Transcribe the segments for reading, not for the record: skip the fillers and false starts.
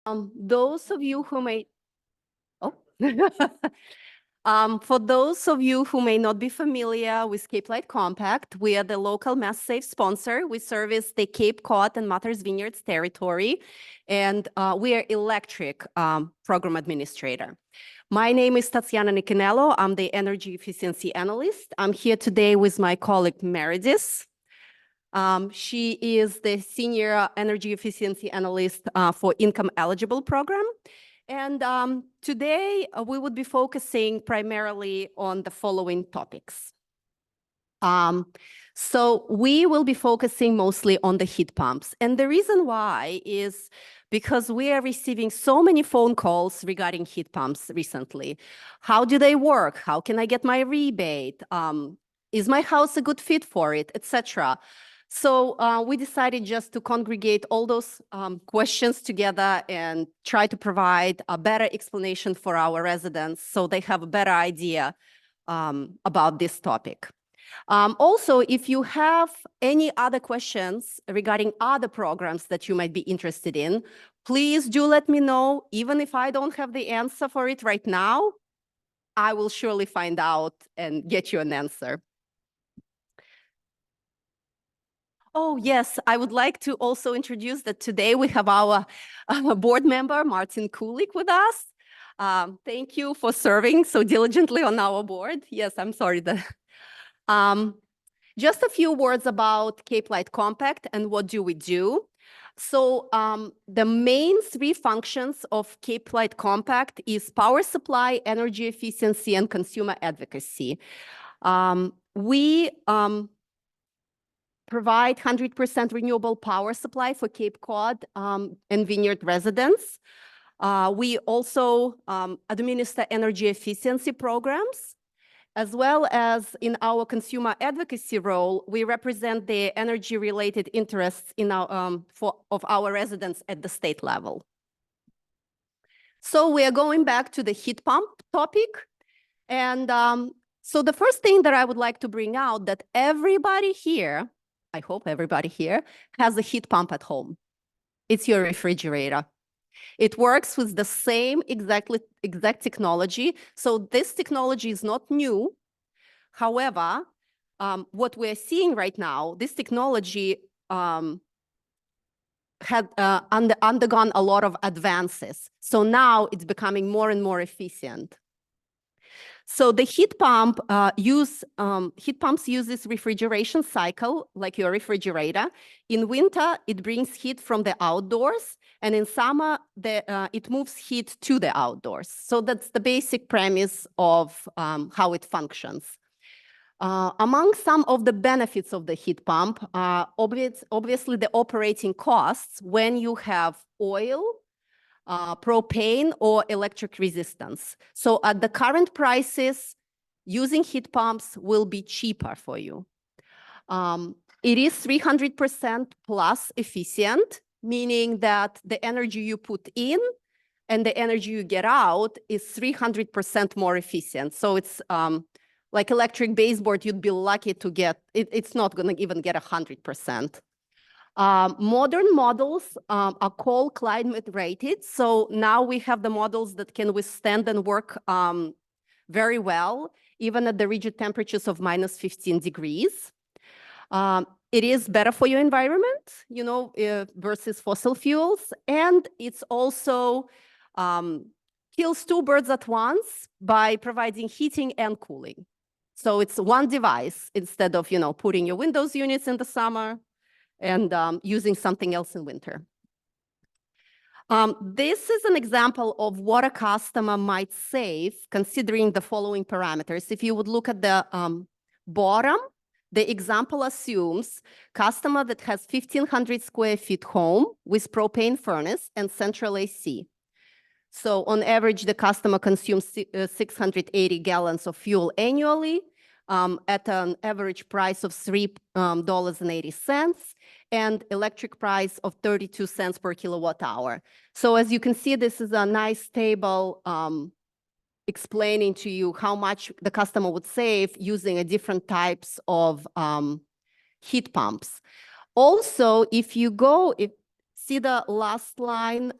Those of you who may, oh, for those of you who may not be familiar with Cape Light Compact, we are the local Mass Safe sponsor. We service the Cape Cod and Martha's Vineyards territory, and we are electric program administrator. My name is Tatiana Nikinello. I'm the energy efficiency analyst. I'm here today with my colleague Meredith. She is the senior energy efficiency analyst for income eligible program. And today we would be focusing primarily on the following topics. So we will be focusing mostly on the heat pumps. And the reason why is because we are receiving so many phone calls regarding heat pumps recently. How do they work? How can I get my rebate? Is my house a good fit for it, etc. So we decided just to congregate all those questions together and try to provide a better explanation for our residents so they have a better idea about this topic. Also, if you have any other questions regarding other programs that you might be interested in, please do let me know. Even if I don't have the answer for it right now, I will surely find out and get you an answer. Oh, yes, I would like to also introduce that today we have our board member, Martin Kulik, with us. Thank you for serving so diligently on our board. Yes, I'm sorry that. Just a few words about Cape Light Compact and what do we do. So the main three functions of Cape Light Compact is power supply, energy efficiency, and consumer advocacy. We provide 100% renewable power supply for Cape Cod and Vineyard residents. We also administer energy efficiency programs, as well as in our consumer advocacy role, we represent the energy-related interests in our, of our residents at the state level. So we are going back to the heat pump topic. And so the first thing that I would like to bring out that everybody here, I hope everybody here, has a heat pump at home. It's your refrigerator. It works with the same exact technology. So this technology is not new. However, what we're seeing right now, this technology had undergone a lot of advances. So now it's becoming more and more efficient. So the heat pumps use this refrigeration cycle like your refrigerator. In winter, it brings heat from the outdoors, and in summer, it moves heat to the outdoors. So that's the basic premise of how it functions. Among some of the benefits of the heat pump, obviously the operating costs when you have oil, propane, or electric resistance. So at the current prices, using heat pumps will be cheaper for you. It is 300% plus efficient, meaning that the energy you put in and the energy you get out is 300% more efficient. So it's like electric baseboard, you'd be lucky to get, it's not gonna even get 100%. Modern models are called climate rated. So now we have the models that can withstand and work very well, even at the rigid temperatures of minus 15 degrees. It is better for your environment, you know, versus fossil fuels. And it's also kills two birds at once by providing heating and cooling. So it's one device instead of, you know, putting your Windows units in the summer and using something else in winter. This is an example of what a customer might save considering the following parameters. If you would look at the bottom, the example assumes customer that has 1,500 square feet home with propane furnace and central AC. So on average, the customer consumes 680 gallons of fuel annually at an average price of $3.80 and electric price of 32 cents per kilowatt hour. So as you can see, this is a nice table explaining to you how much the customer would save using a different types of heat pumps. Also, if you go, see the last line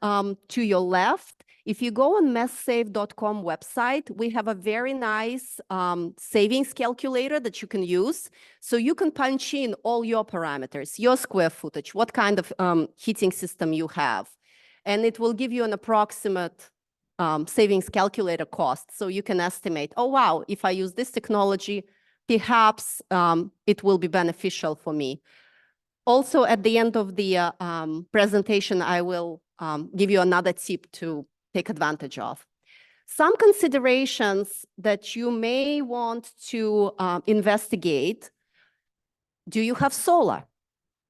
to your left? If you go on masssave.com website, we have a very nice savings calculator that you can use. So you can punch in all your parameters, your square footage, what kind of heating system you have. And it will give you an approximate savings calculator cost. So you can estimate, oh, wow, if I use this technology, perhaps it will be beneficial for me. Also, at the end of the presentation, I will give you another tip to take advantage of. Some considerations that you may want to investigate. Do you have solar?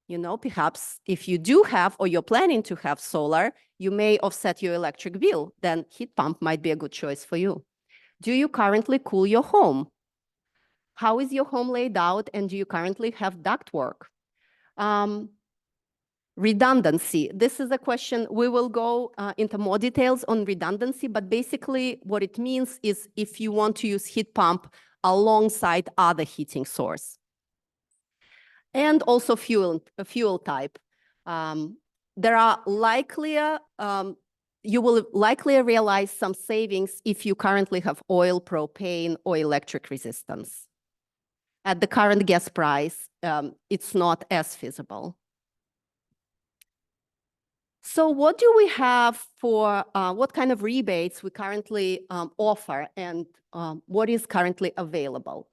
You know, perhaps if you do have, or you're planning to have solar, you may offset your electric bill. Then heat pump might be a good choice for you. Do you currently cool your home? How is your home laid out, and do you currently have ductwork? Redundancy. This is a question. We will go into more details on redundancy, but basically what it means is if you want to use heat pump alongside other heating source. And also fuel type. There are likelier, you will likely realize some savings if you currently have oil, propane, or electric resistance. At the current gas price, it's not as feasible. So what do we have for, what kind of rebates we currently offer, and what is currently available?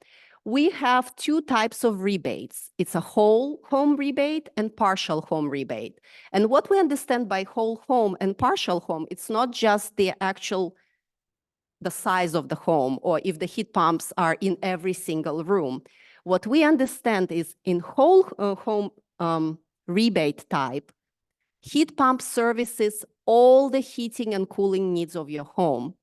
We have two types of rebates. It's a whole home rebate and partial home rebate. And what we understand by whole home and partial home, it's not just the size of the home, or if the heat pumps are in every single room. What we understand is in whole home rebate type, heat pump services all the heating and cooling needs of your home.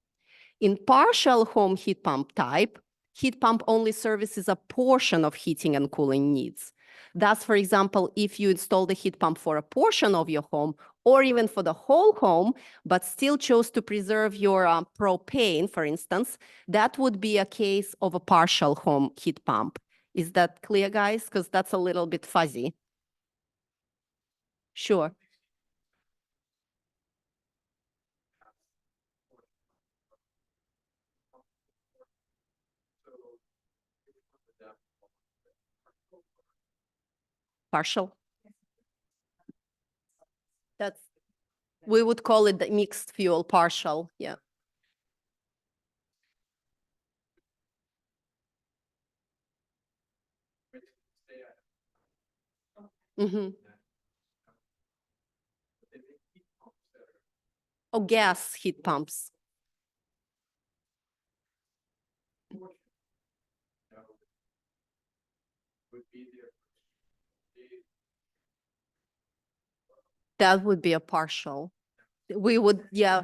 In partial home heat pump type, heat pump only services a portion of heating and cooling needs. Thus, for example, if you install the heat pump for a portion of your home, or even for the whole home, but still chose to preserve your propane, for instance, that would be a case of a partial home heat pump. Is that clear, guys? Because that's a little bit fuzzy. Sure. Partial. That's, we would call it the mixed fuel partial, yeah. Mm-hmm. Oh, gas heat pumps. That would be a partial. We would, yeah,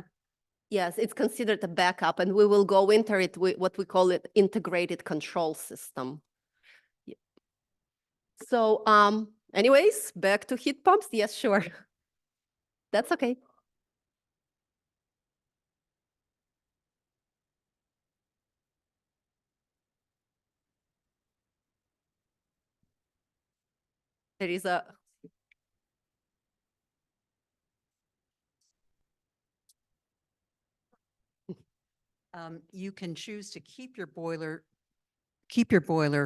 yes, it's considered a backup, and we will go into it with what we call it integrated control system. Yeah. So, anyways, back to heat pumps. Yes, sure. That's okay. There is a, you can choose to keep your boiler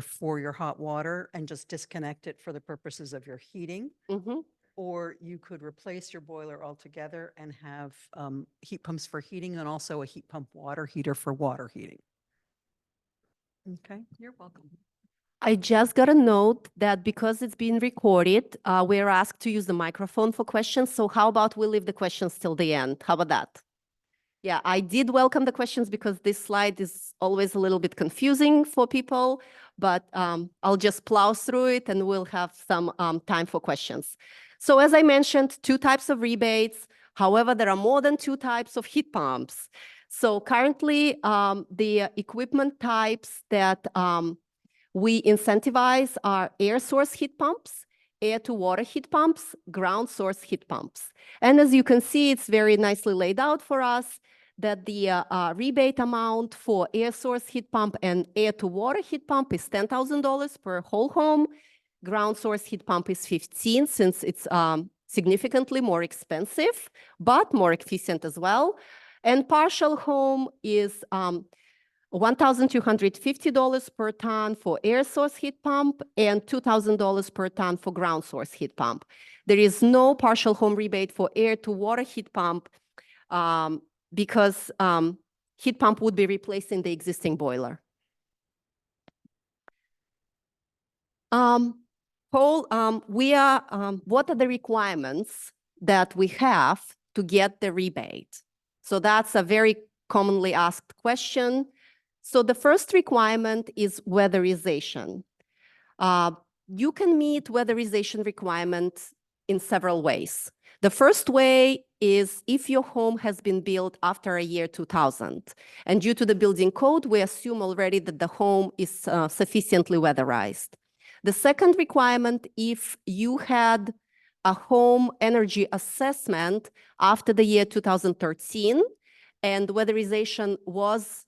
for your hot water and just disconnect it for the purposes of your heating. mhm. Or you could replace your boiler altogether and have heat pumps for heating and also a heat pump water heater for water heating. Okay, you're welcome. I just got a note that because it's being recorded, we're asked to use the microphone for questions. So how about we leave the questions till the end? How about that? Yeah, I did welcome the questions because this slide is always a little bit confusing for people, but I'll just plow through it and we'll have some time for questions. So as I mentioned, two types of rebates. However, there are more than two types of heat pumps. So currently, the equipment types that we incentivize are air source heat pumps, air to water heat pumps, ground source heat pumps. And as you can see, it's very nicely laid out for us that the rebate amount for air source heat pump and air to water heat pump is $10,000 per whole home. Ground source heat pump is 15 since significantly more expensive, but more efficient as well. And partial home is $1,250 per ton for air source heat pump and $2,000 per ton for ground source heat pump. There is no partial home rebate for air to water heat pump because heat pump would be replacing the existing boiler. What are the requirements that we have to get the rebate? So that's a very commonly asked question. So the first requirement is weatherization. You can meet weatherization requirements in several ways. The first way is if your home has been built after a year 2000. And due to the building code, we assume already that the home is sufficiently weatherized. The second requirement, if you had a home energy assessment after the year 2013, and weatherization was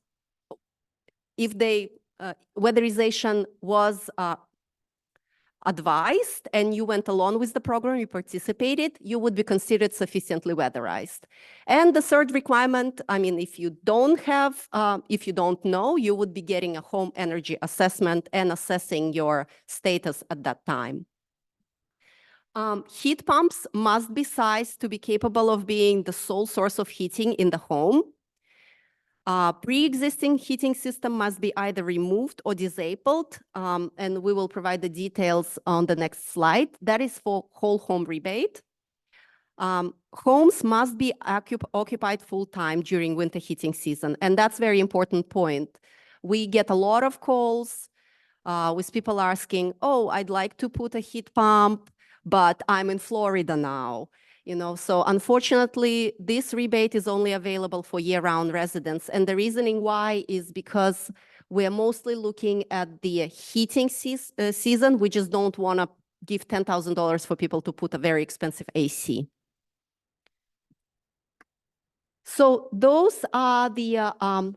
advised and you went along with the program, you participated, you would be considered sufficiently weatherized. And the third requirement, I mean, if you don't know, you would be getting a home energy assessment and assessing your status at that time. Heat pumps must be sized to be capable of being the sole source of heating in the home. Pre-existing heating system must be either removed or disabled, and we will provide the details on the next slide. That is for whole home rebate. Homes must be occupied full-time during winter heating season, and that's a very important point. We get a lot of calls with people asking, oh, I'd like to put a heat pump, but I'm in Florida now. So unfortunately, this rebate is only available for year-round residents. And the reasoning why is because we're mostly looking at the heating season. We just don't want to give $10,000 for people to put a very expensive AC. So those are the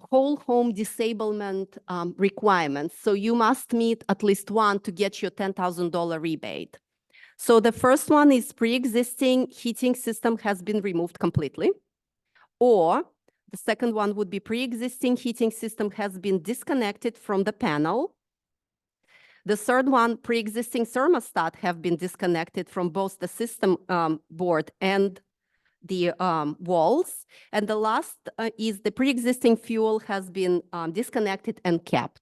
whole home disablement requirements. So you must meet at least one to get your $10,000 rebate. So the first one is pre-existing heating system has been removed completely. Or the second one would be pre-existing heating system has been disconnected from the panel. The third one, pre-existing thermostat have been disconnected from both the system board and the walls. And the last is the pre-existing fuel has been disconnected and kept.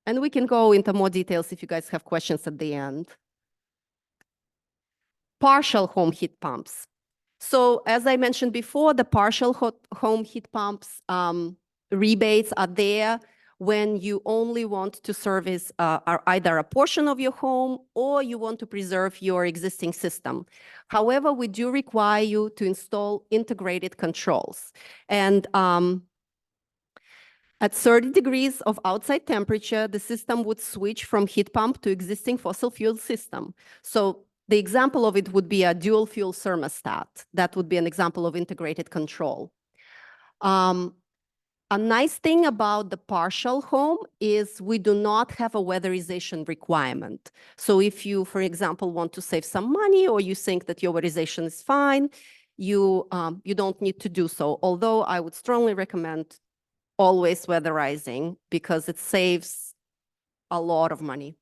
And we can go into more details if you guys have questions at the end. Partial home heat pumps. So as I mentioned before, the partial home heat pumps rebates are there when you only want to service either a portion of your home or you want to preserve your existing system. However, we do require you to install integrated controls. And at 30 degrees of outside temperature, the system would switch from heat pump to existing fossil fuel system. So the example of it would be a dual fuel thermostat. That would be an example of integrated control. A nice thing about the partial home is we do not have a weatherization requirement. So if you, for example, want to save some money or you think that your weatherization is fine, you don't need to do so. Although I would strongly recommend always weatherizing because it saves a lot of money.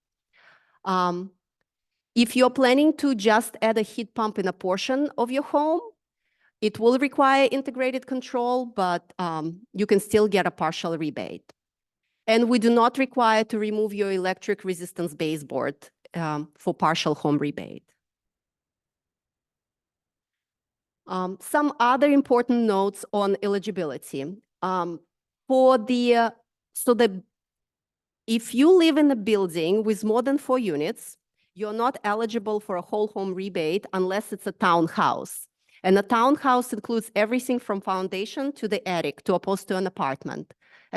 If you're planning to just add a heat pump in a portion of your home, it will require integrated control, but you can still get a partial rebate. And we do not require to remove your electric resistance baseboard for partial home rebate. Some other important notes on eligibility. If you live in a building with more than 4 units, you're not eligible for a whole home rebate unless it's a townhouse. And a townhouse includes everything from foundation to the attic, as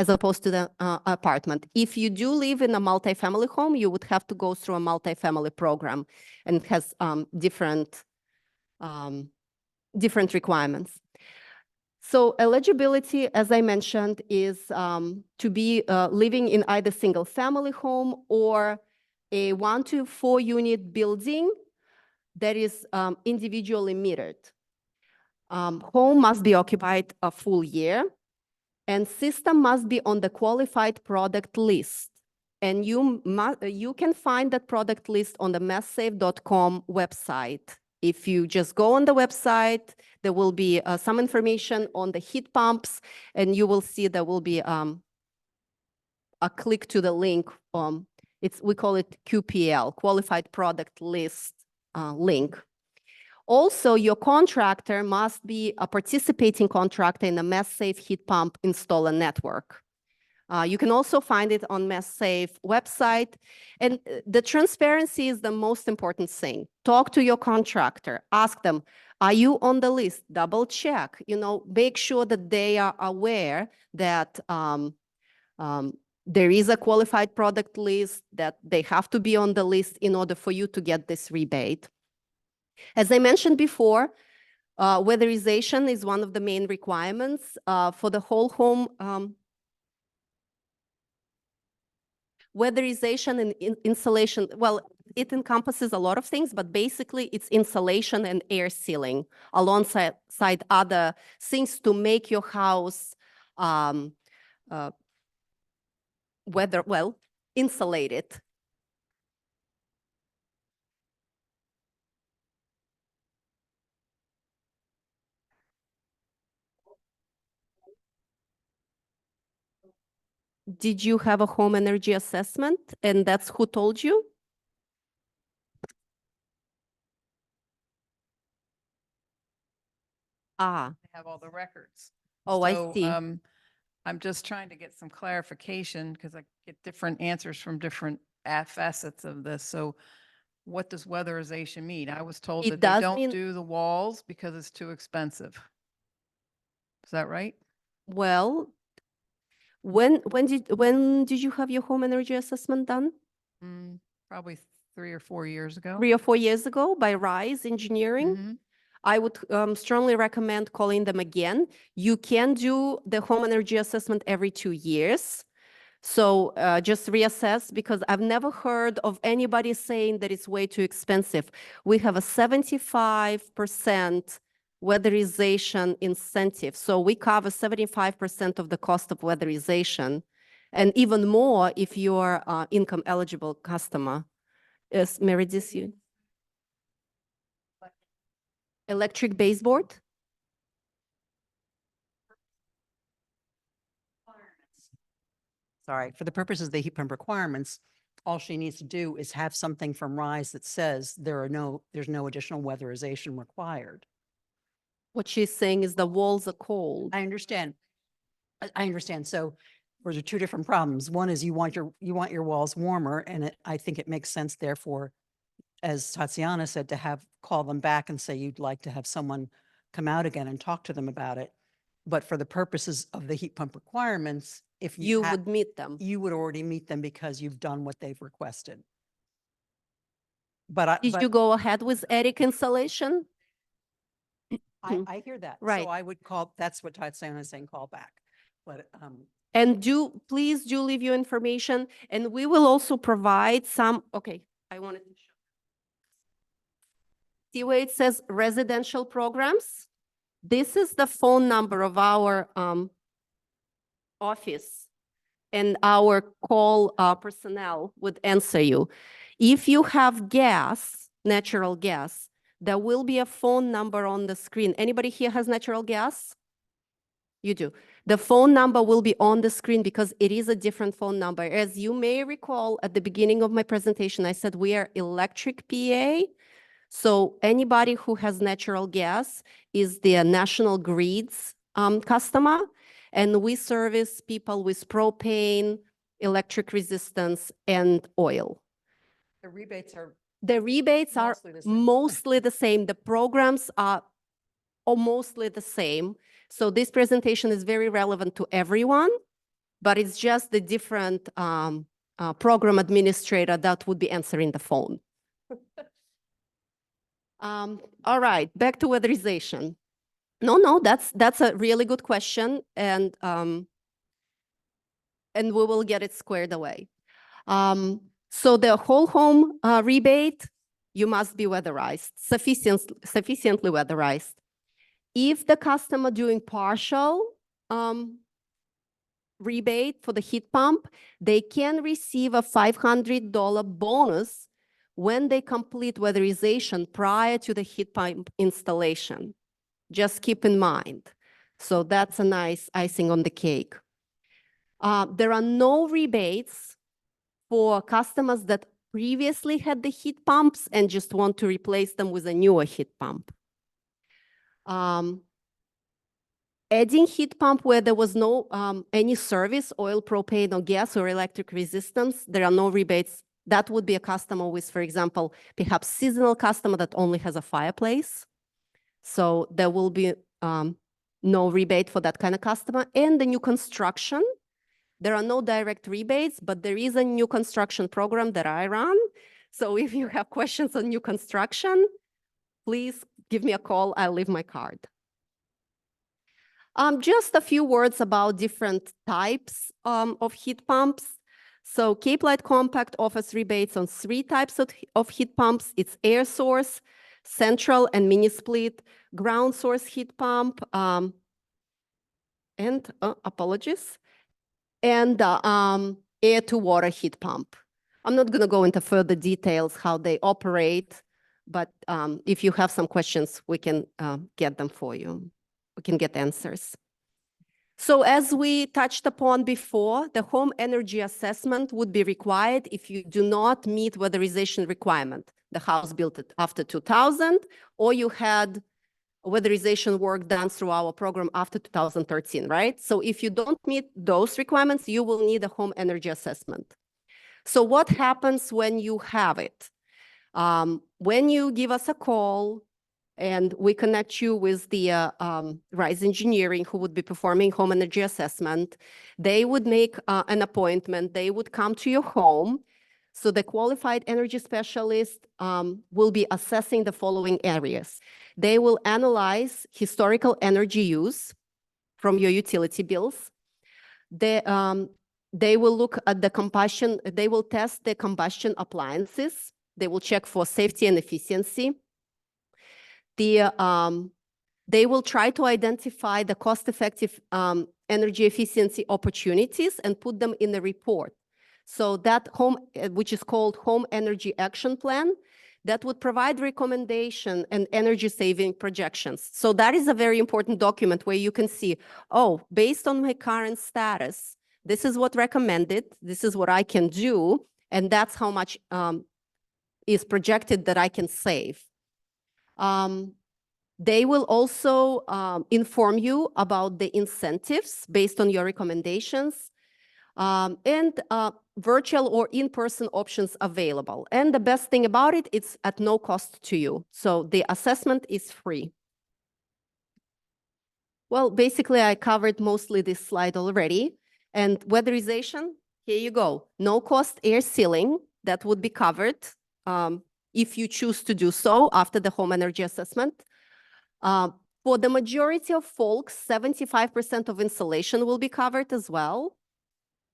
opposed to the apartment. If you do live in a multifamily home, you would have to go through a multifamily program, and it has different requirements. So eligibility, as I mentioned, is to be living in either single family home or a 1 to 4 unit building that is individually metered. Home must be occupied a full year, and system must be on the qualified product list. And you can find that product list on the masssafe.com website. If you just go on the website, there will be some information on the heat pumps, and you will see there will be a click to the link. We call it QPL, Qualified Product List link. Also, your contractor must be a participating contractor in the MassSafe heat pump installer network. You can also find it on MassSafe website. And the transparency is the most important thing. Talk to your contractor. Ask them, are you on the list? Double check. Make sure that they are aware that there is a qualified product list, that they have to be on the list in order for you to get this rebate. As I mentioned before, weatherization is one of the main requirements for the whole home. Weatherization and insulation, well, it encompasses a lot of things, but basically it's insulation and air sealing alongside other things to make your house insulated. Did you have a home energy assessment, and that's who told you? I have all the records. Oh, I So, see. I'm just trying to get some clarification because I get different answers from different facets of this. So what does weatherization mean? I was told It that they does don't mean- do the walls because it's too expensive. Is that right? Well, when did you have your home energy assessment done? Probably 3 or 4 years ago. 3 or 4 years ago by Rise Engineering. Mhm. I would strongly recommend calling them again. You can do the home energy assessment every 2 years. So just reassess, because I've never heard of anybody saying that it's way too expensive. We have a 75% weatherization incentive. So we cover 75% of the cost of weatherization, and even more if you're income eligible customer. Yes, Meredith, you? Electric baseboard? Sorry, for the purposes of the heat pump requirements, all she needs to do is have something from RISE that says there's no additional weatherization required. What she's saying is the walls are cold. I understand. I understand. So those are two different problems. One is you want your walls warmer, and I think it makes sense, therefore, as Tatiana said, to call them back and say you'd like to have someone come out again and talk to them about it. But for the purposes of the heat pump requirements, if You would meet them. you would already meet them because you've done what they've requested. But Did you go ahead with attic insulation? I hear that. Right. So I would call, that's what Tatiana is saying, call back. But And please do leave your information, and we will also provide some, okay, I wanted to show. See where it says residential programs? This is the phone number of our office, and our call personnel would answer you. If you have gas, natural gas, there will be a phone number on the screen. Anybody here has natural gas? You do. The phone number will be on the screen because it is a different phone number. As you may recall, at the beginning of my presentation, I said we are electric PA. So anybody who has natural gas is the National Grid's customer, and we service people with propane, electric resistance, and oil. the rebates are The rebates are mostly the same. mostly the same. The programs are mostly the same. So this presentation is very relevant to everyone, but it's just the different program administrator that would be answering the phone. All right, back to weatherization. No, that's a really good question, and we will get it squared away. So the whole home rebate, you must be weatherized, sufficiently weatherized. If the customer doing partial rebate for the heat pump, they can receive a $500 bonus when they complete weatherization prior to the heat pump installation. Just keep in mind. So that's a nice icing on the cake. There are no rebates for customers that previously had the heat pumps and just want to replace them with a newer heat pump. Adding heat pump where there was no any service, oil, propane, or gas or electric resistance, there are no rebates. That would be a customer with, for example, perhaps seasonal customer that only has a fireplace. So there will be no rebate for that kind of customer. And the new construction, there are no direct rebates, but there is a new construction program that I run. So if you have questions on new construction, please give me a call. I'll leave my card. Just a few words about different types of heat pumps. So Cape Light Compact offers rebates on 3 types of heat pumps. It's air source, central and mini split, ground source heat pump, and apologies, and air to water heat pump. I'm not going to go into further details how they operate, but if you have some questions, we can get them for you. We can get answers. So as we touched upon before, the home energy assessment would be required if you do not meet weatherization requirement. The house built it after 2000, or you had weatherization work done through our program after 2013, right? So if you don't meet those requirements, you will need a home energy assessment. So what happens when you have it? When you give us a call, and we connect you with the RISE engineering who would be performing home energy assessment. They would make an appointment. They would come to your home. So the qualified energy specialist will be assessing the following areas. They will analyze historical energy use from your utility bills. They will look at the combustion. They will test the combustion appliances. They will check for safety and efficiency. They will try to identify the cost-effective energy efficiency opportunities and put them in the report. So that which is called Home Energy Action Plan, that would provide recommendation and energy saving projections. So that is a very important document where you can see, oh, based on my current status, this is what recommended, this is what I can do, and that's how much is projected that I can save. They will also inform you about the incentives based on your recommendations and virtual or in-person options available. And the best thing about it, it's at no cost to you. So the assessment is free. Well, basically, I covered mostly this slide already. And weatherization, here you go. No cost air sealing, that would be covered if you choose to do so after the home energy assessment. For the majority of folks, 75% of insulation will be covered as well.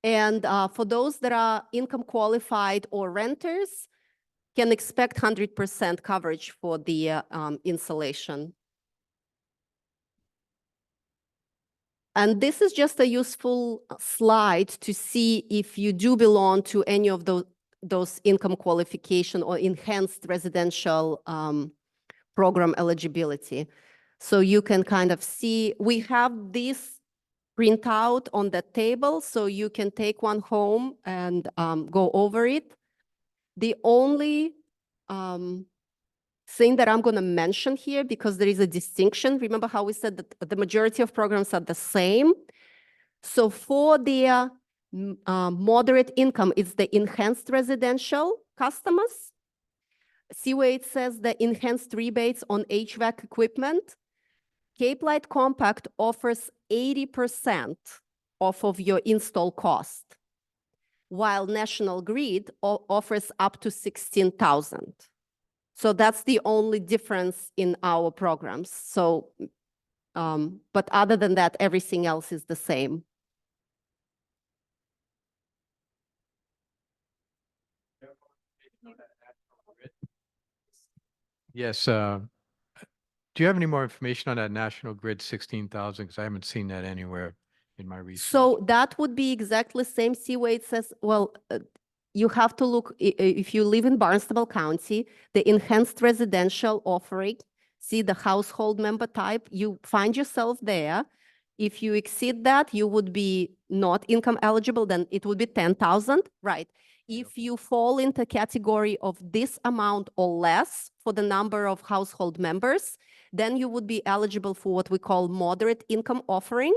And for those that are income qualified or renters, can expect 100% coverage for the insulation. And this is just a useful slide to see if you do belong to any of those income qualification or enhanced residential program eligibility. So you can kind of see, we have this printout on the table, so you can take one home and go over it. The only thing that I'm going to mention here, because there is a distinction, remember how we said that the majority of programs are the same. So for the moderate income, it's the enhanced residential customers. See where it says the enhanced rebates on HVAC equipment? Cape Light Compact offers 80% off of your install cost, while National Grid offers up to $16,000. So that's the only difference in our programs. So, but other than that, everything else is the same. Yes, do you have any more information on that National Grid 16,000? Because I haven't seen that anywhere in my research. So that would be exactly same. See where it says, well, you have to look, if you live in Barnstable County, the enhanced residential offering, see the household member type, you find yourself there. If you exceed that, you would be not income eligible, then it would be 10,000, right? If you fall into category of this amount or less for the number of household members, then you would be eligible for what we call moderate income offering.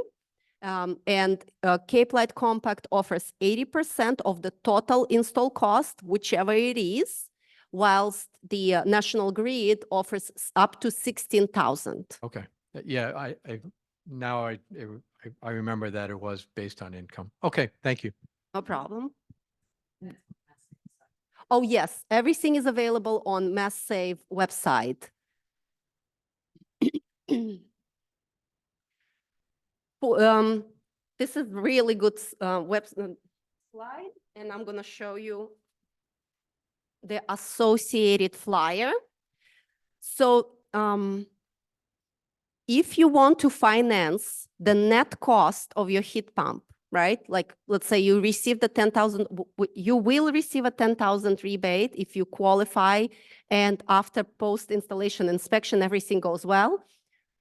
And Cape Light Compact offers 80% of the total install cost, whichever it is, whilst the National Grid offers up to 16,000. Okay, yeah, now I remember that it was based on income. Okay, thank you. No problem. Oh, yes, everything is available on Mass Save website. This is really good slide, and I'm going to show you the associated flyer. So if you want to finance the net cost of your heat pump, right? Like, let's say you receive the 10,000, you will receive a 10,000 rebate if you qualify, and after post-installation inspection, everything goes well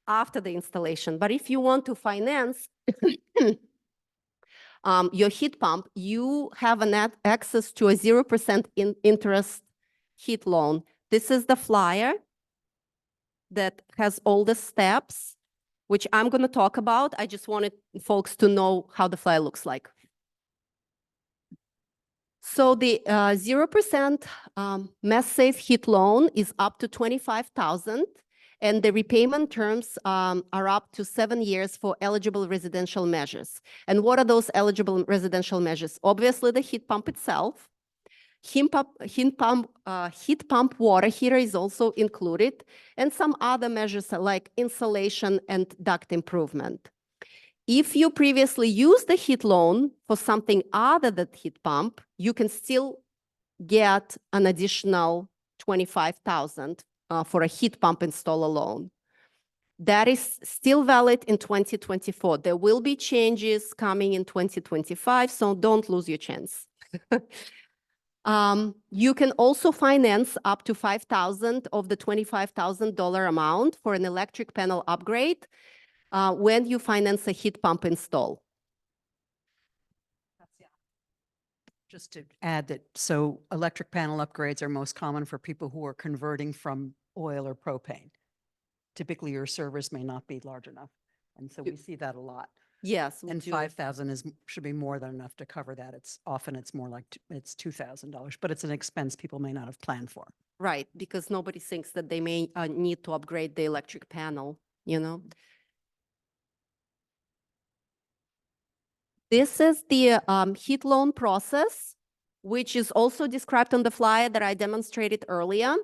after the installation. But if you want to finance your heat pump, you have a net access to a 0% interest heat loan. This is the flyer that has all the steps, which I'm going to talk about. I just wanted folks to know how the flyer looks like. So the 0% Mass Save heat loan is up to 25,000, and the repayment terms are up to 7 years for eligible residential measures. And what are those eligible residential measures? Obviously, the heat pump itself. Heat pump water heater is also included, and some other measures like insulation and duct improvement. If you previously used the heat loan for something other than heat pump, you can still get an additional 25,000 for a heat pump install alone. That is still valid in 2024. There will be changes coming in 2025, so don't lose your chance. You can also finance up to 5,000 of the $25,000 amount for an electric panel upgrade when you finance a heat pump install. Just to add that, so electric panel upgrades are most common for people who are converting from oil or propane. Typically, your service may not be large enough. And so we see that a lot. Yes, we And do. 5,000 should be more than enough to cover that. It's more like it's $2,000, but it's an expense people may not have planned for. Right, because nobody thinks that they may need to upgrade the electric panel, you know? This is the heat loan process, which is also described on the flyer that I demonstrated earlier.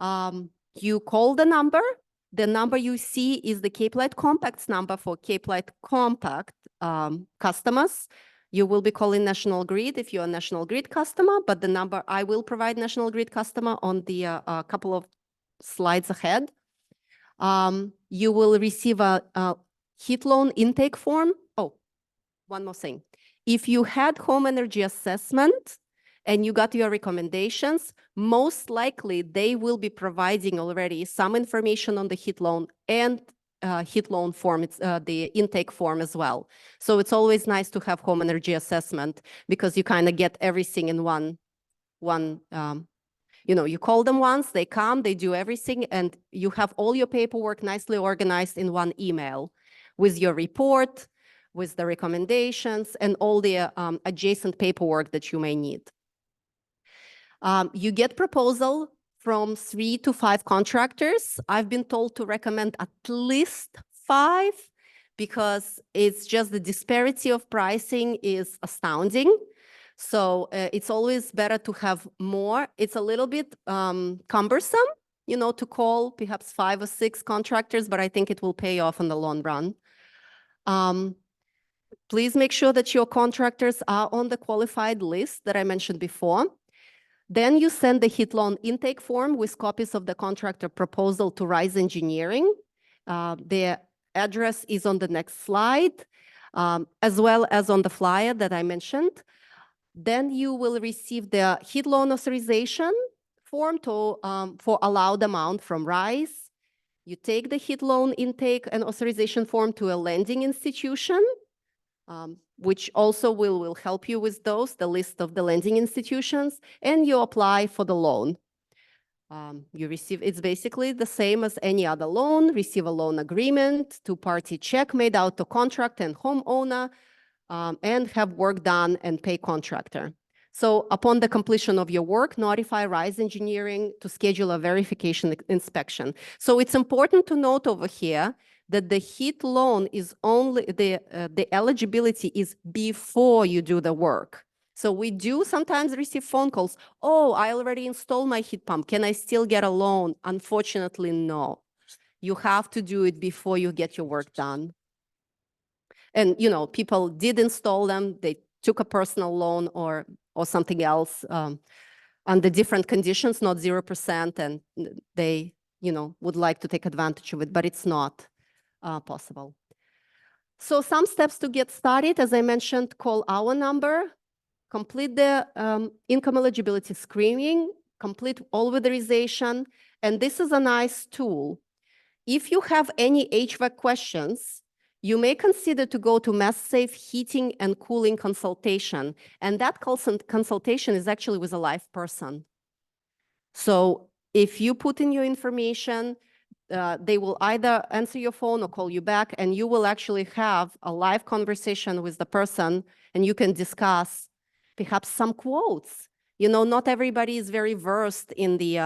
You call the number. The number you see is the Cape Light Compact's number for Cape Light Compact customers. You will be calling National Grid if you're a National Grid customer, but the number I will provide National Grid customer on the couple of slides ahead. You will receive a heat loan intake form. Oh, one more thing. If you had home energy assessment and you got your recommendations, most likely they will be providing already some information on the heat loan and heat loan form, it's the intake form as well. So it's always nice to have home energy assessment because you kind of get everything in one, you know, you call them once, they come, they do everything, and you have all your paperwork nicely organized in one email with your report, with the recommendations, and all the adjacent paperwork that you may need. You get proposal from 3 to 5 contractors. I've been told to recommend at least 5 because it's just the disparity of pricing is astounding. So it's always better to have more. It's a little bit cumbersome, you know, to call perhaps 5 or 6 contractors, but I think it will pay off in the long run. Please make sure that your contractors are on the qualified list that I mentioned before. Then you send the HIT loan intake form with copies of the contractor proposal to Rise Engineering. The address is on the next slide, as well as on the flyer that I mentioned. Then you will receive the HIT loan authorization form for allowed amount from Rise. You take the HIT loan intake and authorization form to a lending institution, which also will help you with those, the list of the lending institutions, and you apply for the loan. You receive, it's basically the same as any other loan, receive a loan agreement, two-party check made out to contract and homeowner, and have work done and pay contractor. So upon the completion of your work, notify Rise Engineering to schedule a verification inspection. So it's important to note over here that the HIT loan is only, the eligibility is before you do the work. So we do sometimes receive phone calls, oh, I already installed my heat pump. Can I still get a loan? Unfortunately, no. You have to do it before you get your work done. And, you know, people did install them. They took a personal loan or something else under different conditions, not 0%. And they, you know, would like to take advantage of it, but it's not possible. So some steps to get started, as I mentioned, call our number, complete the income eligibility screening, complete all weatherization. And this is a nice tool. If you have any HVAC questions, you may consider to go to MassSafe Heating and Cooling Consultation. And that consultation is actually with a live person. So if you put in your information, they will either answer your phone or call you back, and you will actually have a live conversation with the person, and you can discuss perhaps some quotes. You know, not everybody is very versed in the,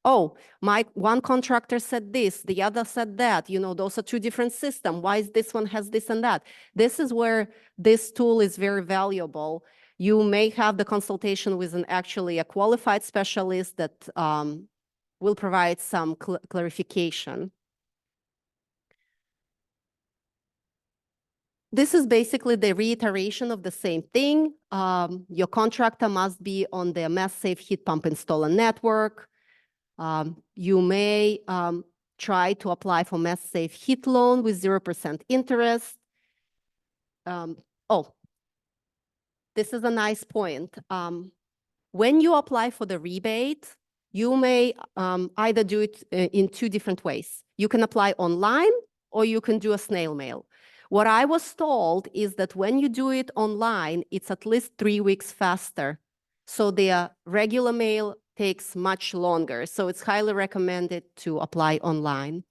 oh, my one contractor said this, the other said that, you know, those are two different systems. Why is this one has this and that? This is where this tool is very valuable. You may have the consultation with actually a qualified specialist that will provide some clarification. This is basically the reiteration of the same thing. Your contractor must be on the MassSafe heat pump installer network. You may try to apply for MassSafe heat loan with 0% interest. Oh, this is a nice point. When you apply for the rebate, you may either do it in two different ways. You can apply online or you can do a snail mail. What I was told is that when you do it online, it's at least 3 weeks faster. So the regular mail takes much longer. So it's highly recommended to apply online.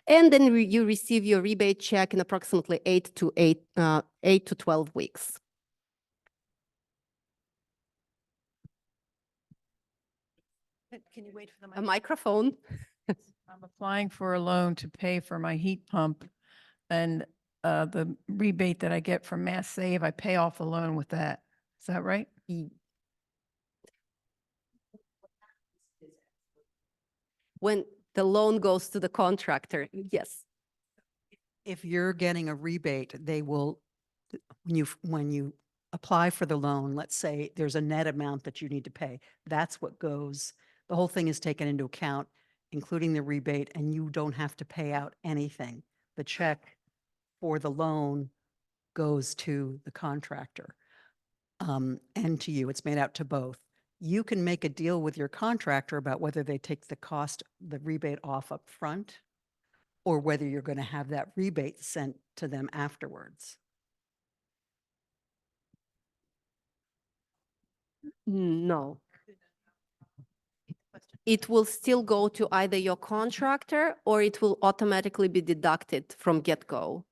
And then you receive your rebate check in approximately 8 to 12 weeks. Can you wait for the A microphone. I'm applying for a loan to pay for my heat pump, and the rebate that I get from Mass Save, I pay off the loan with that. Is that right? When the loan goes to the contractor, yes. If you're getting a rebate, they will, when you apply for the loan, let's say there's a net amount that you need to pay. That's what goes, the whole thing is taken into account, including the rebate, and you don't have to pay out anything. The check for the loan goes to the contractor and to you. It's made out to both. You can make a deal with your contractor about whether they take the cost, the rebate off up front, or whether you're going to have that rebate sent to them afterwards. No. It will still go to either your contractor or it will automatically be deducted from get-go.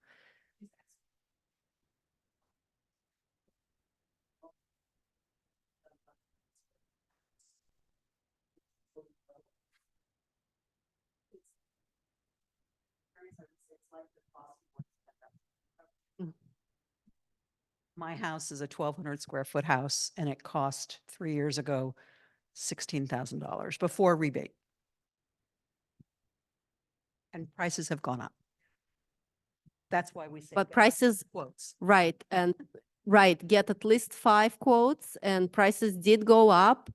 My house is a 1,200 square foot house, and it cost 3 years ago $16,000 before rebate. And prices have gone up. That's why we say. But get prices, quotes. right, and right, get at least 5 quotes, and prices did go up.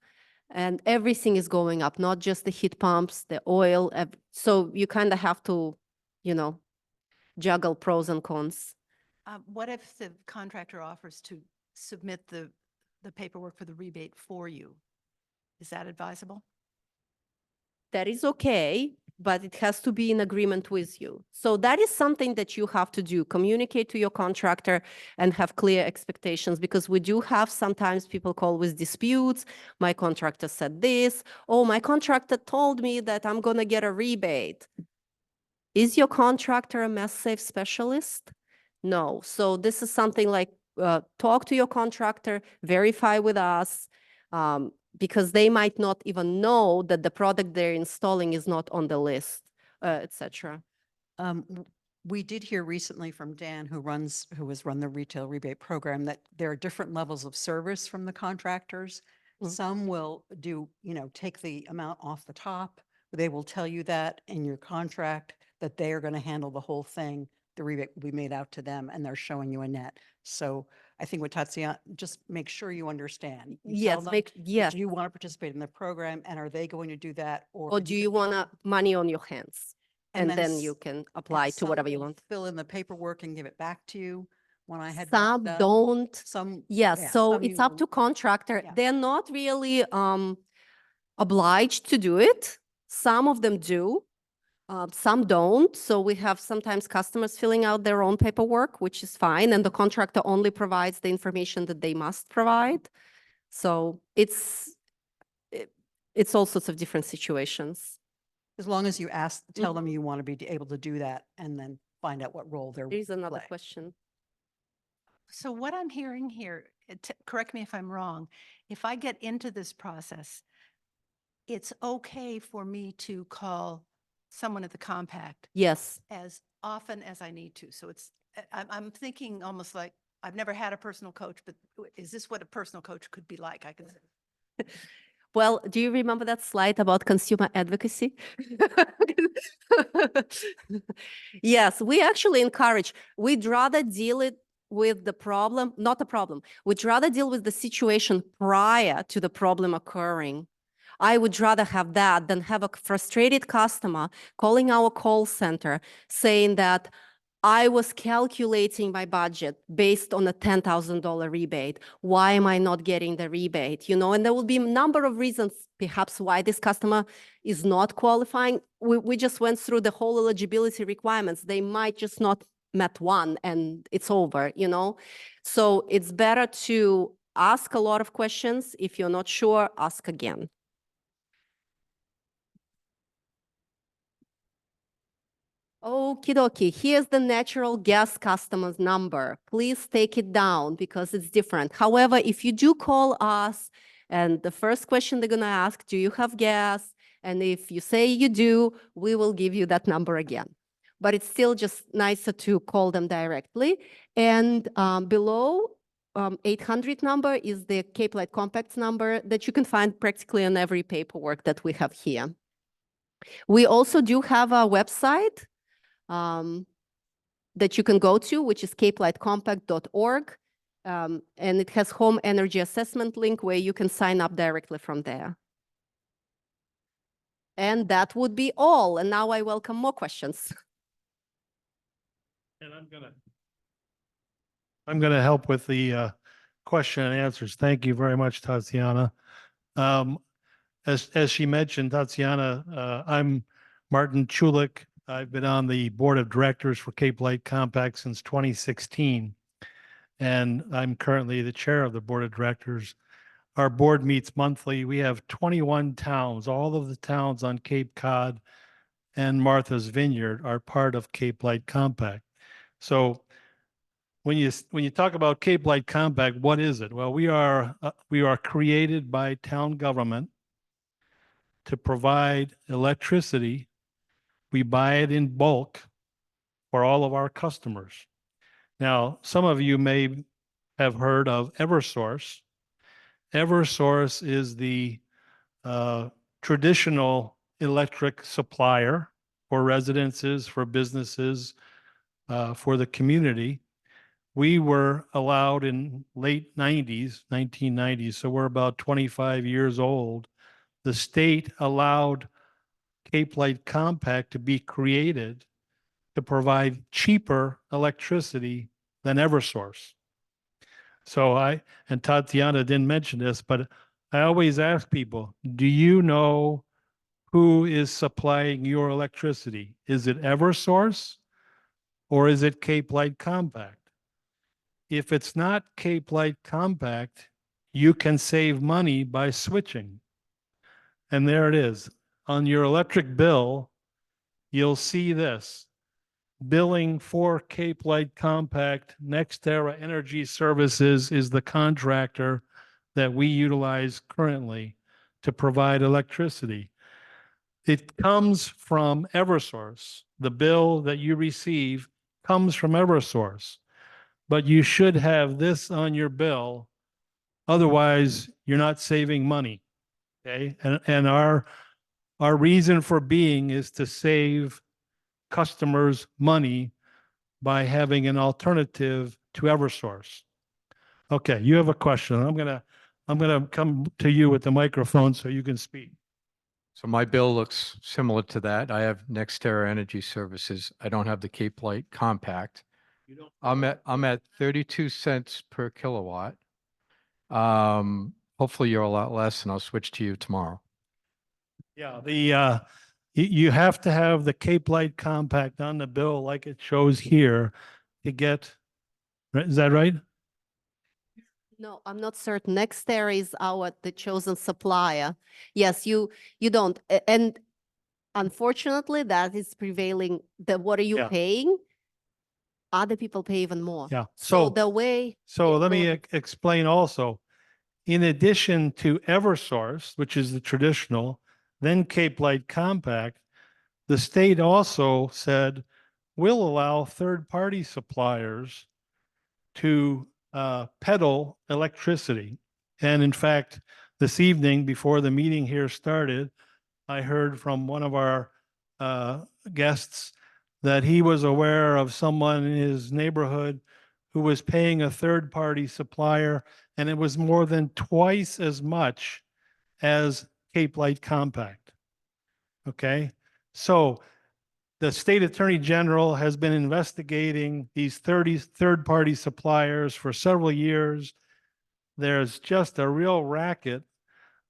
And everything is going up, not just the heat pumps, the oil. So you kind of have to, you know, juggle pros and cons. What if the contractor offers to submit the paperwork for the rebate for you? Is that advisable? That is okay, but it has to be in agreement with you. So that is something that you have to do. Communicate to your contractor and have clear expectations, because we do have sometimes people call with disputes. My contractor said this. Oh, my contractor told me that I'm going to get a rebate. Is your contractor a mass safe specialist? No. So this is something like talk to your contractor, verify with us, because they might not even know that the product they're installing is not on the list, etc. We did hear recently from Dan, who has run the retail rebate program, that there are different levels of service from the contractors. Mm. Some will do, take the amount off the top. They will tell you that in your contract that they are going to handle the whole thing. The rebate will be made out to them, and they're showing you a net. So I think with Tatiana, just make sure you understand. You tell Yes, them, yes. do you want to participate in the program, and are they going to do that? Or do you want money on your hands? And then s- you can and apply to some whatever you will want. Fill in the paperwork and give it back to you. When I had Some done, don't. some. Yes, yeah, so some it's you up will- to contractor. Yeah. They're not really obliged to do it. Some of them do, some don't. So we have sometimes customers filling out their own paperwork, which is fine, and the contractor only provides the information that they must provide. So it's all sorts of different situations. As long as you tell Mhm. them you want to be able to do that, and then find out what role they're. Here's another play. question. So what I'm hearing here, correct me if I'm wrong, if I get into this process, it's okay for me to call someone at the compact Yes. as often as I need to. So I'm thinking almost like, I've never had a personal coach, but is this what a personal coach could be like? I can say. Well, do you remember that slide about consumer advocacy? Yes, we actually encourage, we'd rather deal it with the problem, not the problem. We'd rather deal with the situation prior to the problem occurring. I would rather have that than have a frustrated customer calling our call center saying that I was calculating my budget based on a $10,000 rebate. Why am I not getting the rebate? And there will be a number of reasons perhaps why this customer is not qualifying. We just went through the whole eligibility requirements. They might just not met one and it's over, So it's better to ask a lot of questions. If you're not sure, ask again. Okie dokie, here's the natural gas customer's number. Please take it down because it's different. However, if you do call us and the first question they're gonna ask, do you have gas? And if you say you do, we will give you that number again. But it's still just nicer to call them directly. And below 800 number is the Cape Light Compact's number that you can find practically on every paperwork that we have here. We also do have a website that you can go to, which is capelightcompact.org. And it has home energy assessment link where you can sign up directly from there. And that would be all. And now I welcome more questions. And I'm gonna help with the question and answers. Thank you very much, Tatiana. As she mentioned, Tatiana, I'm Martin Chulik. I've been on the board of directors for Cape Light Compact since 2016. And I'm currently the chair of the board of directors. Our board meets monthly. We have 21 towns. All of the towns on Cape Cod and Martha's Vineyard are part of Cape Light Compact. So when you talk about Cape Light Compact, what is it? Well, we are created by town government to provide electricity. We buy it in bulk for all of our customers. Now, some of you may have heard of Eversource. Eversource is the traditional electric supplier for residences, for businesses, for the community. We were allowed in late 90s, 1990s, so we're about 25 years old, the state allowed Cape Light Compact to be created to provide cheaper electricity than Eversource. So and Tatiana didn't mention this, but I always ask people, do you know who is supplying your electricity? Is it Eversource or is it Cape Light Compact? If it's not Cape Light Compact, you can save money by switching. And there it is. On your electric bill, you'll see this. Billing for Cape Light Compact, NextEra Energy Services is the contractor that we utilize currently to provide electricity. It comes from Eversource. The bill that you receive comes from Eversource, but you should have this on your bill. Otherwise, you're not saving money. Okay. And our reason for being is to save customers money by having an alternative to Eversource. Okay, you have a question. I'm gonna come to you with the microphone so you can speak. So my bill looks similar to that. I have NextEra Energy Services. I don't have the Cape Light Compact. You don't. I'm at 32 cents per kilowatt. Hopefully you're a lot less and I'll switch to you tomorrow. Yeah, you have to have the Cape Light Compact on the bill like it shows here to get, is that right? No, I'm not certain. NextEra is the chosen supplier. Yes, you don't. And unfortunately, that is prevailing. What are you Yeah. paying? Other people pay even more. Yeah. So the way. So Yeah, let go me ahead. explain also. In addition to Eversource, which is the traditional, then Cape Light Compact, the state also said, we'll allow third-party suppliers to peddle electricity. And in fact, this evening, before the meeting here started, I heard from one of our guests that he was aware of someone in his neighborhood who was paying a third-party supplier, and it was more than twice as much as Cape Light Compact. Okay, so the state attorney general has been investigating these 30 third-party suppliers for several years. There's just a real racket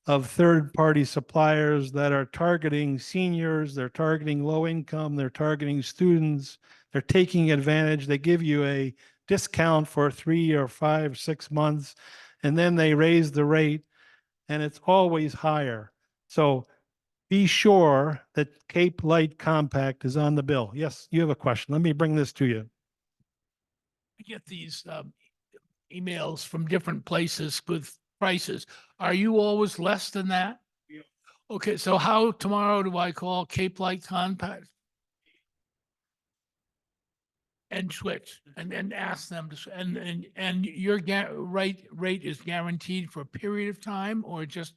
of third-party suppliers that are targeting seniors, they're targeting low income, they're targeting students, they're taking advantage. They give you a discount for 3 or 5, 6 months, and then they raise the rate, and it's always higher. So be sure that Cape Light Compact is on the bill. Yes, you have a question. Let me bring this to you. I get these emails from different places with prices. Are you always less than that? Yeah. Okay, so how tomorrow do I call Cape Light Compact? And switch and ask them to, and your rate is guaranteed for a period of time or just,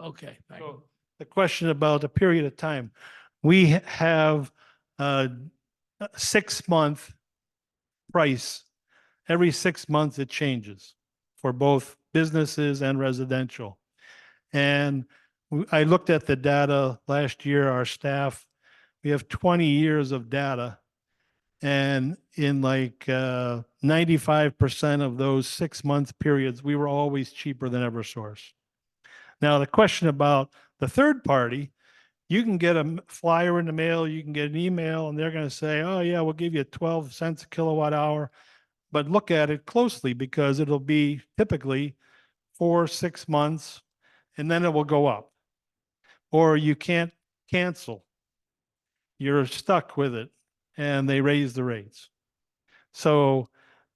okay, thank you. So the question about a period of time, we have a 6-month price. Every 6 months it changes for both businesses and residential. And I looked at the data last year, our staff, we have 20 years of data. And in like 95% of those 6-month periods, we were always cheaper than Eversource. Now, the question about the third party, you can get a flyer in the mail, you can get an email, and they're going to say, oh, yeah, we'll give you 12 cents a kilowatt hour. But look at it closely because it'll be typically 4 or 6 months, and then it will go up. Or you can't cancel. You're stuck with it, and they raise the rates. So,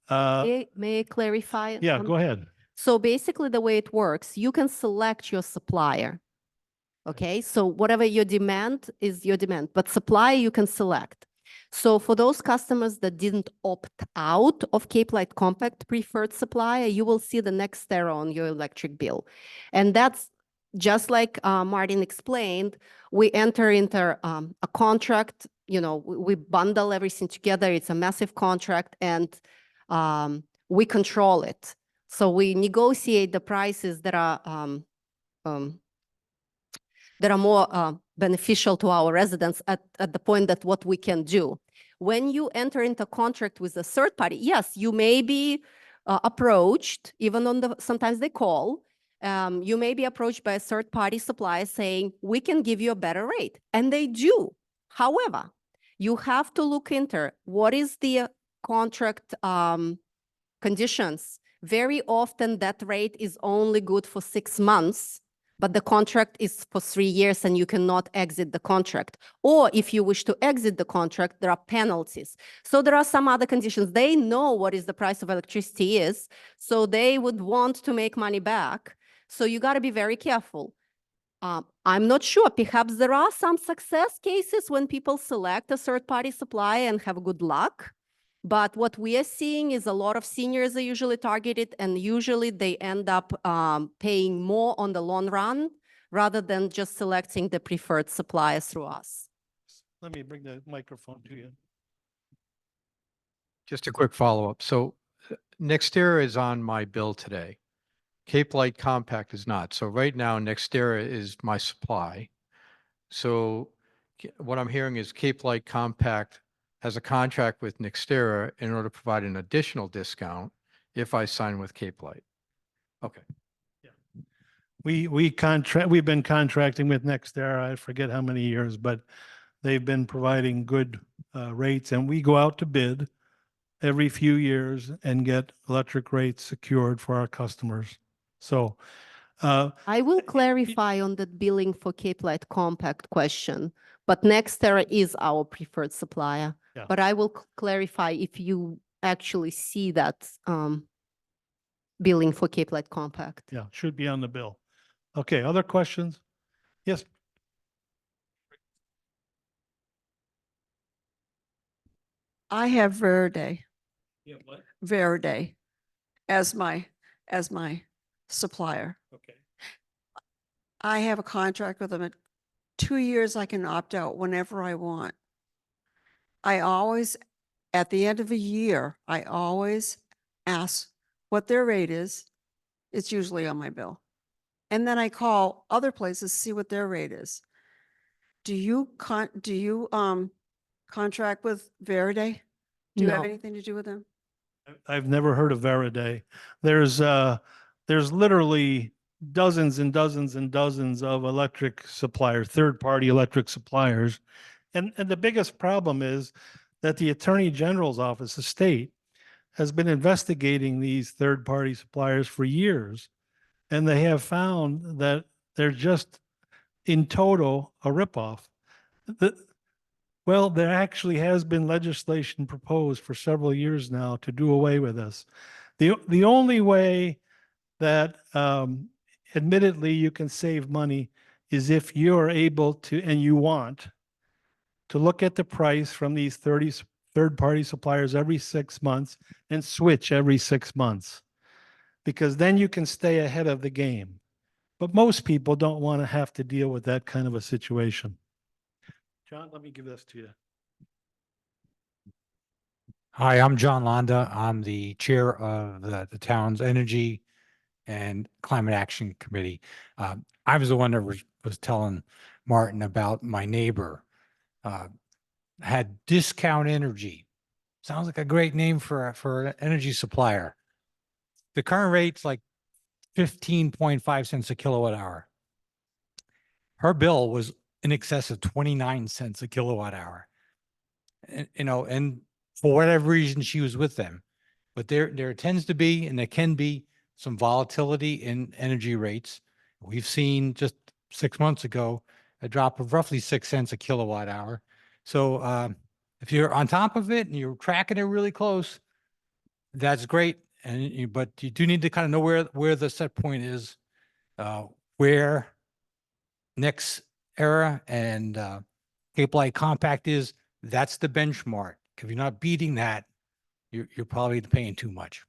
May I clarify? yeah, go ahead. So basically the way it works, you can select your supplier. Okay, so whatever your demand is your demand, but supplier you can select. So for those customers that didn't opt out of Cape Light Compact preferred supplier, you will see the NextEra on your electric bill. And that's just like Martin explained, we enter into a contract, we bundle everything together. It's a massive contract and we control it. So we negotiate the prices that are that are more beneficial to our residents at the point that what we can do. When you enter into contract with a third party, yes, you may be approached, even on sometimes they call, you may be approached by a third party supplier saying, we can give you a better rate. And they do. However, you have to look into what is the contract conditions. Very often that rate is only good for 6 months, but the contract is for 3 years and you cannot exit the contract. Or if you wish to exit the contract, there are penalties. So there are some other conditions. They know what is the price of electricity is, so they would want to make money back. So you got to be very careful. I'm not sure. Perhaps there are some success cases when people select a third-party supplier and have good luck. But what we are seeing is a lot of seniors are usually targeted, and usually they end up paying more on the long run rather than just selecting the preferred supplier through us. Let me bring the microphone to you. Just a quick follow-up. So Nextera is on my bill today. Cape Light Compact is not. So right now, Nextera is my supply. So what I'm hearing is Cape Light Compact has a contract with Nextera in order to provide an additional discount if I sign with Cape Light. Okay. We've been contracting with Nextera, I forget how many years, but they've been providing good rates, and we go out to bid every few years and get electric rates secured for our customers. So I will clarify on the billing for Cape Light Compact question, but Nextera is our preferred supplier. Yeah. But I will clarify if you actually see that billing for Cape Light Compact. yeah, should be on the bill. Okay, other questions? Yes, I have Verde, yeah, what? Verde as my supplier. Okay. I have a contract with them. At 2 years, I can opt out whenever I want. I always, at the end of a year, I always ask what their rate is. It's usually on my bill. And then I call other places, see what their rate is. Do you contract with Verde? Do you have No. anything to do with them? I've never heard of Veraday. There's literally dozens and dozens and dozens of electric suppliers, third-party electric suppliers. And the biggest problem is that the Attorney General's office, the state, has been investigating these third-party suppliers for years. And they have found that they're just in total a ripoff. Well, there actually has been legislation proposed for several years now to do away with this. The only way that admittedly you can save money is if you're able to, and you want, to look at the price from these third-party suppliers every 6 months and switch every 6 months, because then you can stay ahead of the game. But most people don't want to have to deal with that kind of a situation. John, let me give this to you. Hi, I'm John Londa. I'm the chair of the town's Energy and Climate Action Committee. I was the one that was telling Martin about my neighbor. Had Discount Energy. Sounds like a great name for an energy supplier. The current rate's like 15.5 cents a kilowatt hour. Her bill was in excess of 29 cents a kilowatt hour. And, and for whatever reason, she was with them. But there tends to be, and there can be, some volatility in energy rates. We've seen just 6 months ago, a drop of roughly 6 cents a kilowatt hour. So if you're on top of it and you're tracking it really close, that's great. But you do need to kind of know where the set point is, where Nextera and Cape Light Compact is. That's the benchmark. If you're not beating that, you're probably paying too much.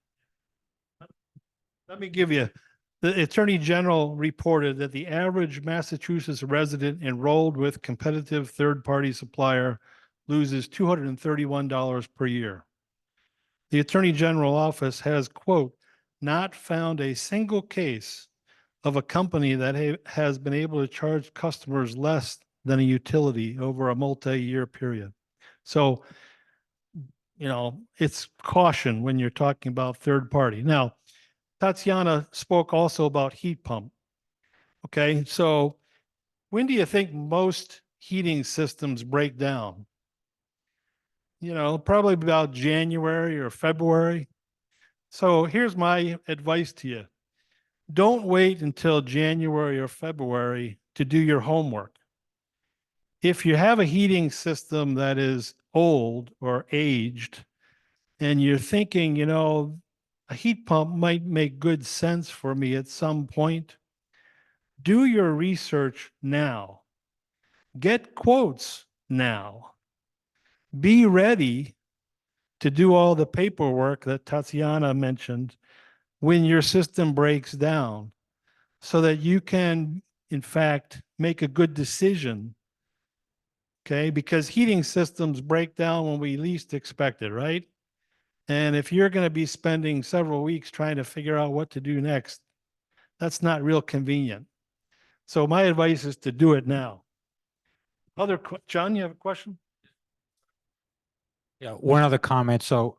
Let me give you, the Attorney General reported that the average Massachusetts resident enrolled with competitive third-party supplier loses $231 per year. The Attorney General office has, quote, not found a single case of a company that has been able to charge customers less than a utility over a multi-year period. So, you know, it's caution when you're talking about third party. Now, Tatiana spoke also about heat pump. Okay, so when do you think most heating systems break down? You know, probably about January or February. So here's my advice to you. Don't wait until January or February to do your homework. If you have a heating system that is old or aged, and you're thinking, you know, a heat pump might make good sense for me at some point, do your research now. Get quotes now. Be ready to do all the paperwork that Tatiana mentioned when your system breaks down so that you can, in fact, make a good decision. Okay, because heating systems break down when we least expect it, right? And if you're going to be spending several weeks trying to figure out what to do next, that's not real convenient. So my advice is to do it now. John, you have a question? Yeah, one other comment. So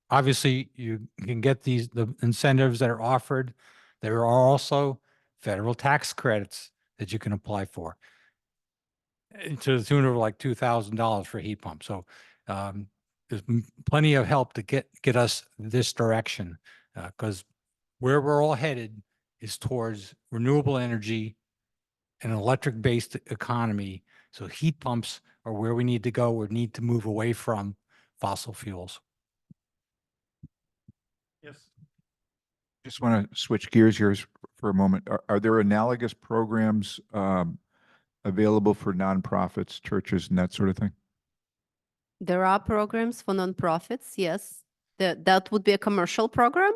obviously you can get the incentives that are offered. There are also federal tax credits that you can apply for to the tune of like $2,000 for a heat pump. So there's plenty of help to get us this direction because where we're all headed is towards renewable energy and an electric-based economy. So heat pumps are where we need to go. We need to move away from fossil fuels. Yes. Just want to switch gears here for a moment. Are there analogous programs available for nonprofits, churches, and that sort of thing? There are programs for nonprofits, yes. That would be a commercial program,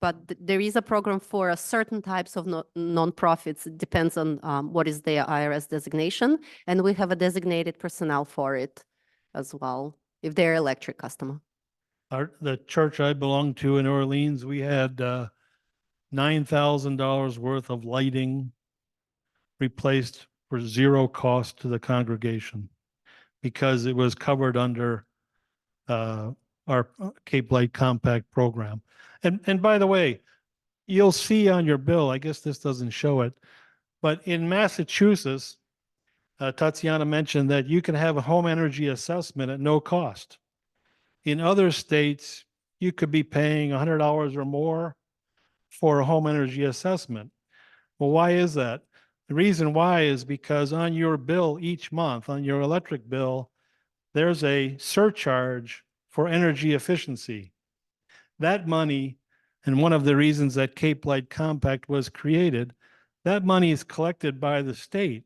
but there is a program for a certain types of nonprofits. It depends on what is their IRS designation, and we have a designated personnel for it as well, if they're electric customer. The church I belong to in Orleans, we had $9,000 worth of lighting replaced for zero cost to the congregation because it was covered under our Cape Light Compact program. And by the way, you'll see on your bill, I guess this doesn't show it, but in Massachusetts, Tatiana mentioned that you can have a home energy assessment at no cost. In other states, you could be paying $100 or more for a home energy assessment. Well, why is that? The reason why is because on your bill each month, on your electric bill, there's a surcharge for energy efficiency. That money, and one of the reasons that Cape Light Compact was created, that money is collected by the state.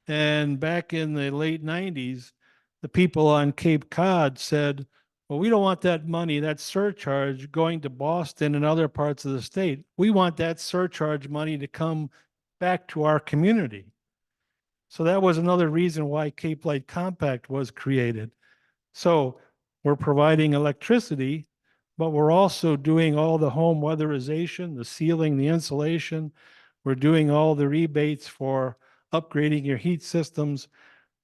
And back in the late 90s, the people on Cape Cod said, well, we don't want that money, that surcharge going to Boston and other parts of the state. We want that surcharge money to come back to our community. So that was another reason why Cape Light Compact was created. So we're providing electricity, but we're also doing all the home weatherization, the ceiling, the insulation. We're doing all the rebates for upgrading your heat systems.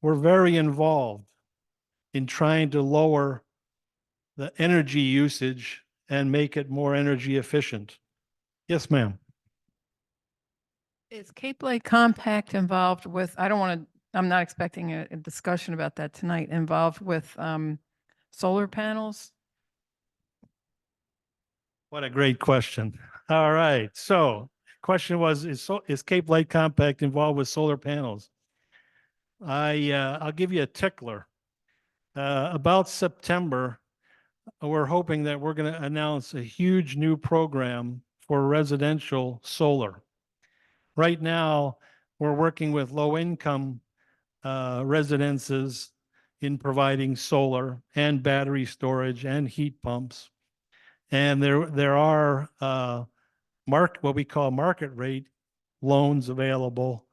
We're very involved in trying to lower the energy usage and make it more energy efficient. Yes, ma'am. Is Cape Light Compact involved with, I don't want to, I'm not expecting a discussion about that tonight, involved with solar panels? What a great question. All right. So question was, is Cape Light Compact involved with solar panels? I'll give you a tickler. About September, we're hoping that we're going to announce a huge new program for residential solar. Right now, we're working with low-income residences in providing solar and battery storage and heat pumps. And there are what we call market rate loans available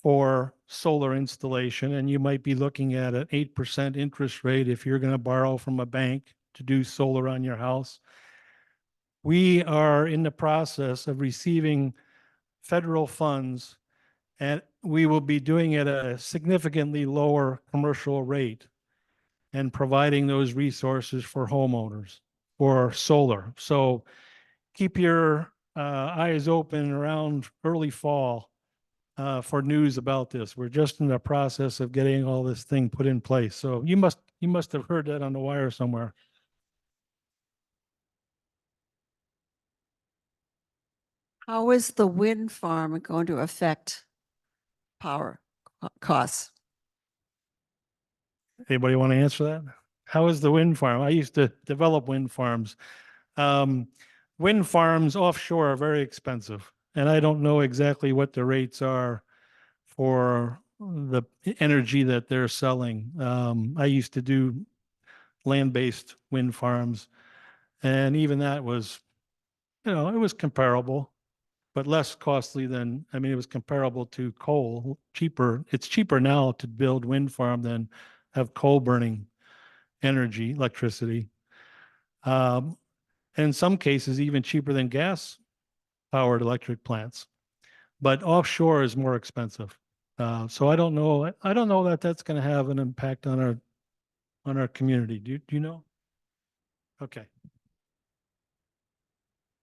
for solar installation. And you might be looking at an 8% interest rate if you're going to borrow from a bank to do solar on your house. We are in the process of receiving federal funds, and we will be doing it at a significantly lower commercial rate and providing those resources for homeowners for solar. So keep your eyes open around early fall for news about this. We're just in the process of getting all this thing put in place. So you must have heard that on the wire somewhere. How is the wind farm going to affect power costs? Anybody want to answer that? How is the wind farm? I used to develop wind farms. Wind farms offshore are very expensive, and I don't know exactly what the rates are for the energy that they're selling. I used to do land-based wind farms, and even that was, it was comparable, but less costly than, I mean, it was comparable to coal, cheaper. It's cheaper now to build wind farm than have coal burning energy, electricity. And in some cases, even cheaper than gas powered electric plants. But offshore is more expensive. So I don't know. I don't know that that's going to have an impact on our community. Do you know? Okay.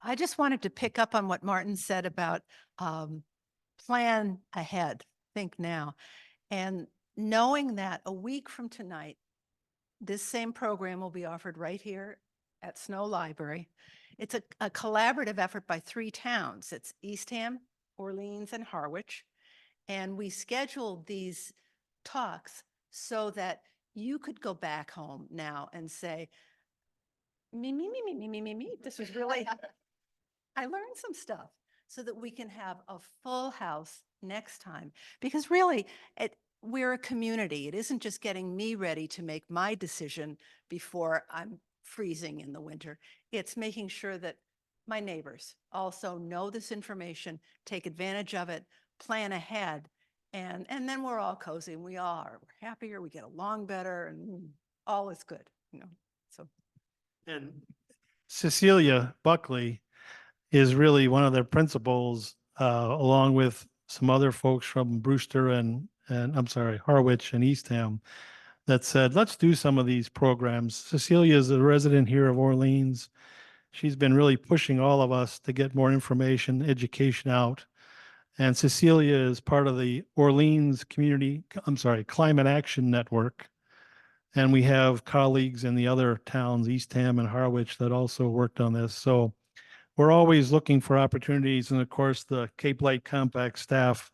I just wanted to pick up on what Martin said about plan ahead, think now. And knowing that a week from tonight, this same program will be offered right here at Snow Library. It's a collaborative effort by 3 towns. It's Eastham, Orleans, and Harwich. And we scheduled these talks so that you could go back home now and say, me. This was really, I learned some stuff, so that we can have a full house next time. Because really, we're a community. It isn't just getting me ready to make my decision before I'm freezing in the winter. It's making sure that my neighbors also know this information, take advantage of it, plan ahead, and then we're all cozy, and we all are. We're happier, we get along better, and all is good, so. And Cecilia Buckley is really one of their principals, along with some other folks from Brewster and I'm sorry, Harwich and Eastham, that said, let's do some of these programs. Cecilia is a resident here of Orleans. She's been really pushing all of us to get more information, education out. And Cecilia is part of the Orleans Climate Action Network. And we have colleagues in the other towns, Eastham and Harwich, that also worked on this. So we're always looking for opportunities. And of course, the Cape Light Compact staff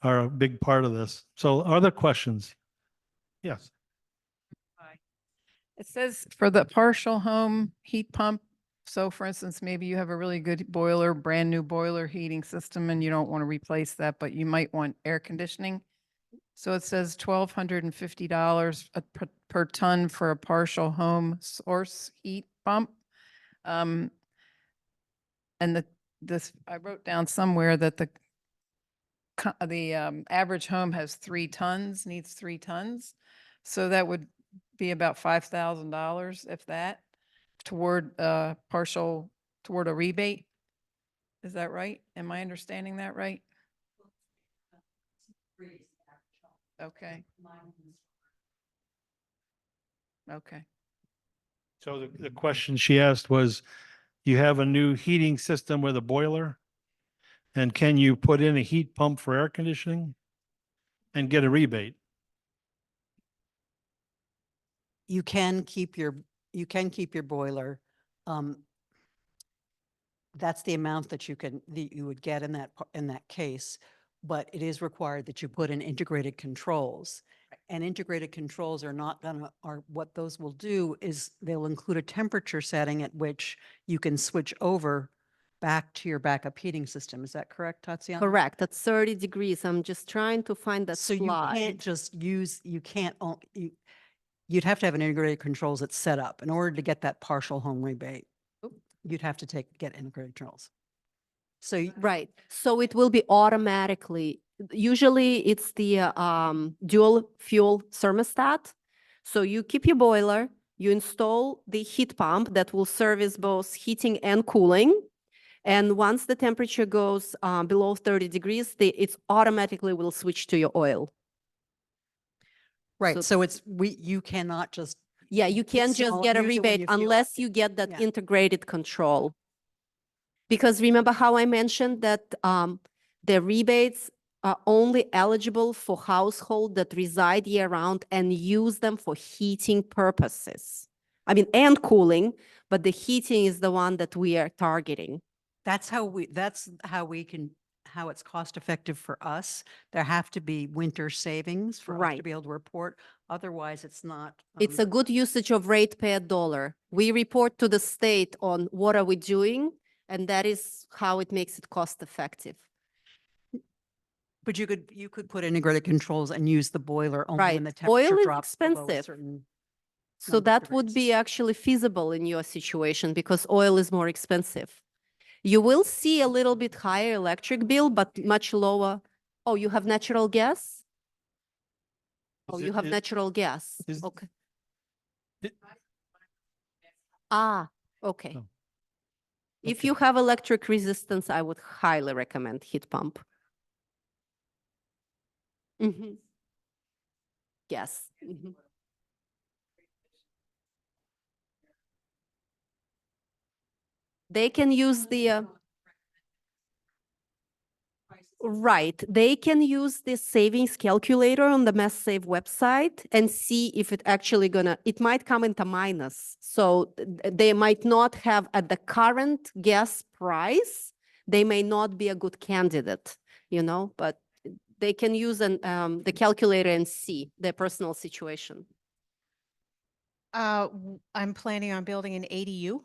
are a big part of this. So other questions? Yes. It says for the partial home heat pump, so for instance, maybe you have a really good boiler, brand new boiler heating system, and you don't want to replace that, but you might want air conditioning. So it says $1,250 per ton for a partial home source heat pump. And I wrote down somewhere that the average home has 3 tons, needs 3 tons. So that would be about $5,000, if that, toward a rebate. Is that right? Am I understanding that right? Okay. Okay. So the question she asked was, you have a new heating system with a boiler, and can you put in a heat pump for air conditioning and get a rebate? You can keep your boiler. That's the amount that you would get in that case, but it is required that you put in integrated controls. And integrated controls what those will do is they'll include a temperature setting at which you can switch over back to your backup heating system. Is that correct, Tatiana? Correct, at 30 degrees. I'm just trying to find that So slide. you can't just you'd have to have an integrated controls that's set up in order to get that partial home rebate. You'd have to get integrated controls. So Right, so it will be automatically, usually it's the dual fuel thermostat. So you keep your boiler, you install the heat pump that will service both heating and cooling. And once the temperature goes below 30 degrees, it's automatically will switch to your oil. Right, So- so you cannot just, Yeah, you can't just Install- get a use it when rebate you feel unless like you get that Yeah. integrated control. Because remember how I mentioned that the rebates are only eligible for households that reside year round and use them for heating purposes. I mean, and cooling, but the heating is the one that we are targeting. that's how it's cost effective for us. There have to be winter savings for us to Right. be able to report. Otherwise, it's not. It's a good usage of rate per dollar. We report to the state on what are we doing, and that is how it makes it cost effective. But you could put integrated controls and use the boiler only when Right. the Oil temperature is drops below a expensive. certain. So number of that would degrees. be actually feasible in your situation because oil is more expensive. You will see a little bit higher electric bill, but much lower. Oh, you have natural gas? Oh, Is you it- have it- natural gas. is- Okay. it- Ah, okay. Oh, If okay. you have electric resistance, I would highly recommend heat pump. Mhm. Yes. Mhm. They can use the, right, they can use the savings calculator on the MassSave website and see if it actually gonna, it might come into minus. So they might not have at the current gas price, they may not be a good candidate, but they can use the calculator and see their personal situation. I'm planning on building an ADU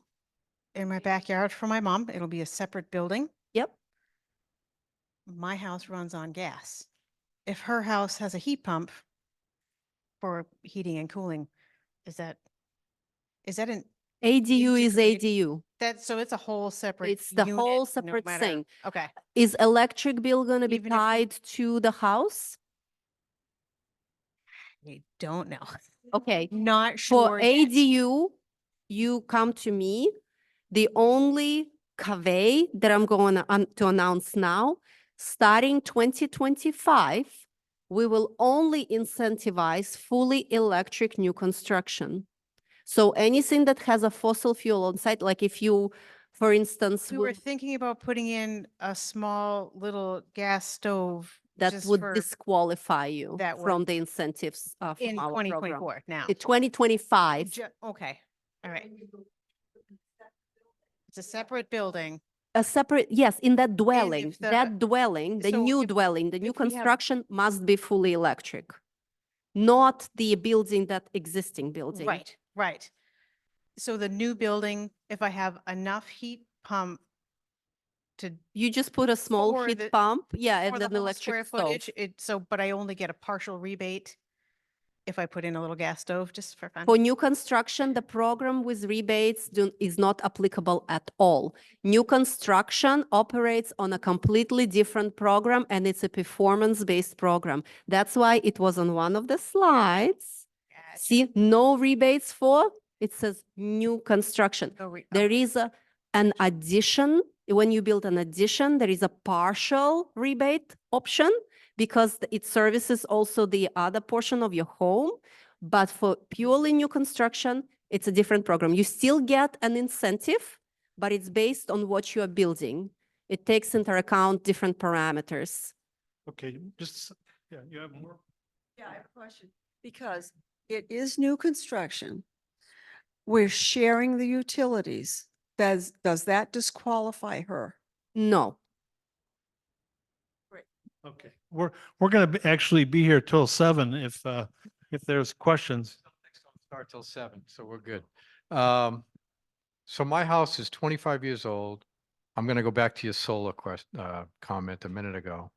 in my backyard for my mom. It'll be a separate building. Yep. My house runs on gas. If her house has a heat pump for heating and cooling, is that an, ADU is Integrate- ADU. so it's a whole separate It's the unit, whole no separate matter- thing. Okay. Is electric bill gonna be Even if you- tied to the house? I don't know. Okay. Not For sure. yet. ADU, you come to me. The only caveat that I'm going to announce now, starting 2025, we will only incentivize fully electric new construction. So anything that has a fossil fuel on site, like if you, for instance, We were thinking about putting in a small little gas stove that just would for disqualify you that from would- the incentives from in our program. 2024 now. In 2025, Okay, all right. It's a separate building. a separate, yes, in that dwelling, if the- that dwelling, the so new if- dwelling, the new if we have- construction must be fully electric, not the building, that existing building. Right, right. So the new building, if I have enough heat pump to, You just put a small For heat the- pump, yeah, for and the an whole electric square stove. footage, but I only get a partial rebate if I put in a little gas stove, just for fun. For new construction, the program with rebates is not applicable at all. New construction operates on a completely different program and it's a performance-based program. That's why it was on one of the slides. Gotcha. See, no rebates for, it says new construction. There Okay. is an addition, when you build an addition, there is a partial rebate option because it services also the other portion of your home. But for purely new construction, it's a different program. You still get an incentive, but it's based on what you are building. It takes into account different parameters. Okay, just, yeah, you have more? Yeah, I have a question. Because it is new construction. We're sharing the utilities. Does that disqualify her? No. Okay, we're gonna actually be here till 7 if there's questions. Next don't start till 7, so we're good. So my house is 25 years old. I'm gonna go back to your solar comment a minute ago.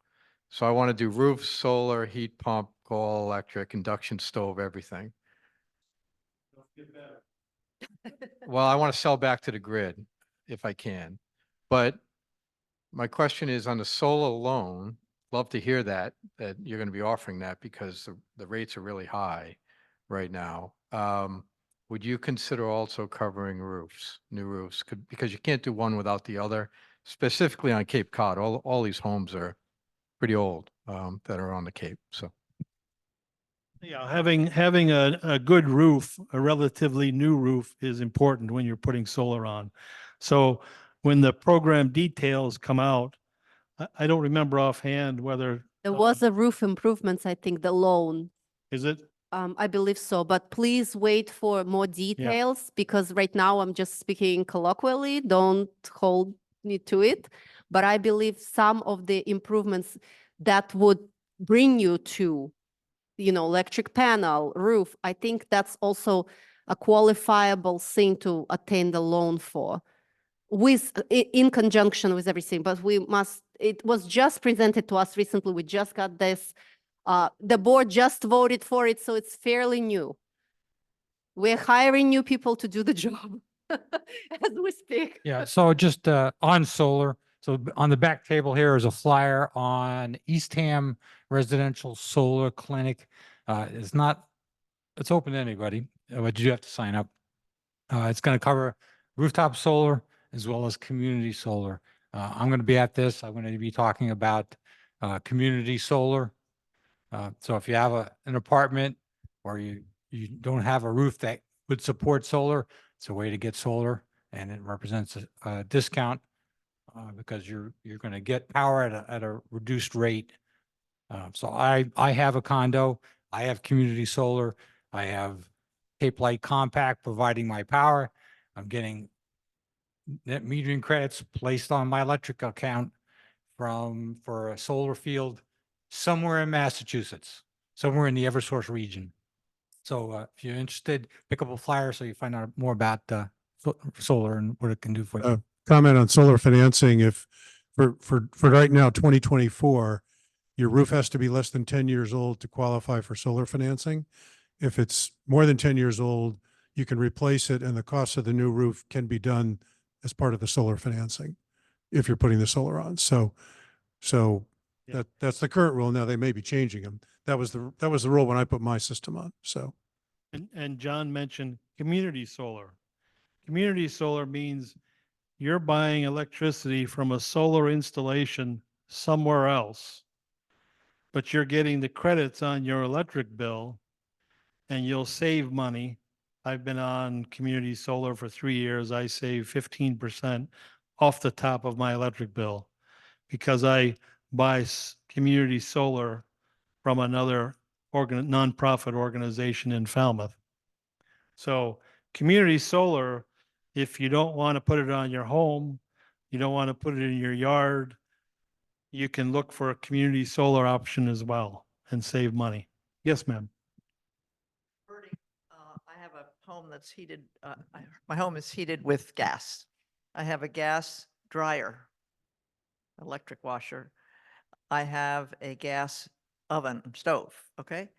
So I want to do roof, solar, heat pump, go all electric, induction stove, everything. Well, I want to sell back to the grid if I can. But my question is on the solar loan, love to hear that you're going to be offering that because the rates are really high right now. Would you consider also covering roofs, new roofs? Because you can't do one without the other. specifically on Cape Cod. All these homes are pretty old that are on the Cape, so. Yeah, having a good roof, a relatively new roof is important when you're putting solar on. So when the program details come out, I don't remember offhand whether. There was a roof improvements, I think, the loan. Is it? I believe so, but please wait for more details because right now I'm just speaking colloquially. Don't hold me to it. But I believe some of the improvements that would bring you to, electric panel, roof, I think that's also a qualifiable thing to attain the loan for in conjunction with everything. But it was just presented to us recently. We just got this. The board just voted for it, so it's fairly new. We're hiring new people to do the job as we speak. Yeah, so just on solar, so on the back table here is a flyer on Eastham Residential Solar Clinic. It's open to anybody, but you do have to sign up. It's going to cover rooftop solar as well as community solar. I'm going to be at this. I'm going to be talking about community solar. So if you have an apartment or you don't have a roof that would support solar, it's a way to get solar, and it represents a discount because you're going to get power at a reduced rate. So I have a condo. I have community solar. I have Cape Light Compact providing my power. I'm getting net metering credits placed on my electric account for a solar field somewhere in Massachusetts, somewhere in the Eversource region. So if you're interested, pick up a flyer so you find out more about solar and what it can do for you. Comment on solar financing. If for right now, 2024, your roof has to be less than 10 years old to qualify for solar financing. If it's more than 10 years old, you can replace it and the cost of the new roof can be done as part of the solar financing if you're putting the solar on. So Yeah. that's the current rule. Now they may be changing them. That was the rule when I put my system on. So And John mentioned community solar. Community solar means you're buying electricity from a solar installation somewhere else, but you're getting the credits on your electric bill and you'll save money. I've been on community solar for 3 years. I save 15% off the top of my electric bill because I buy community solar from another nonprofit organization in Falmouth. So community solar, if you don't want to put it on your home, you don't want to put it in your yard, you can look for a community solar option as well and save money. Yes, ma'am. I have a home that's heated, my home is heated with gas. I have a gas dryer, electric washer. I have a gas oven, stove, okay?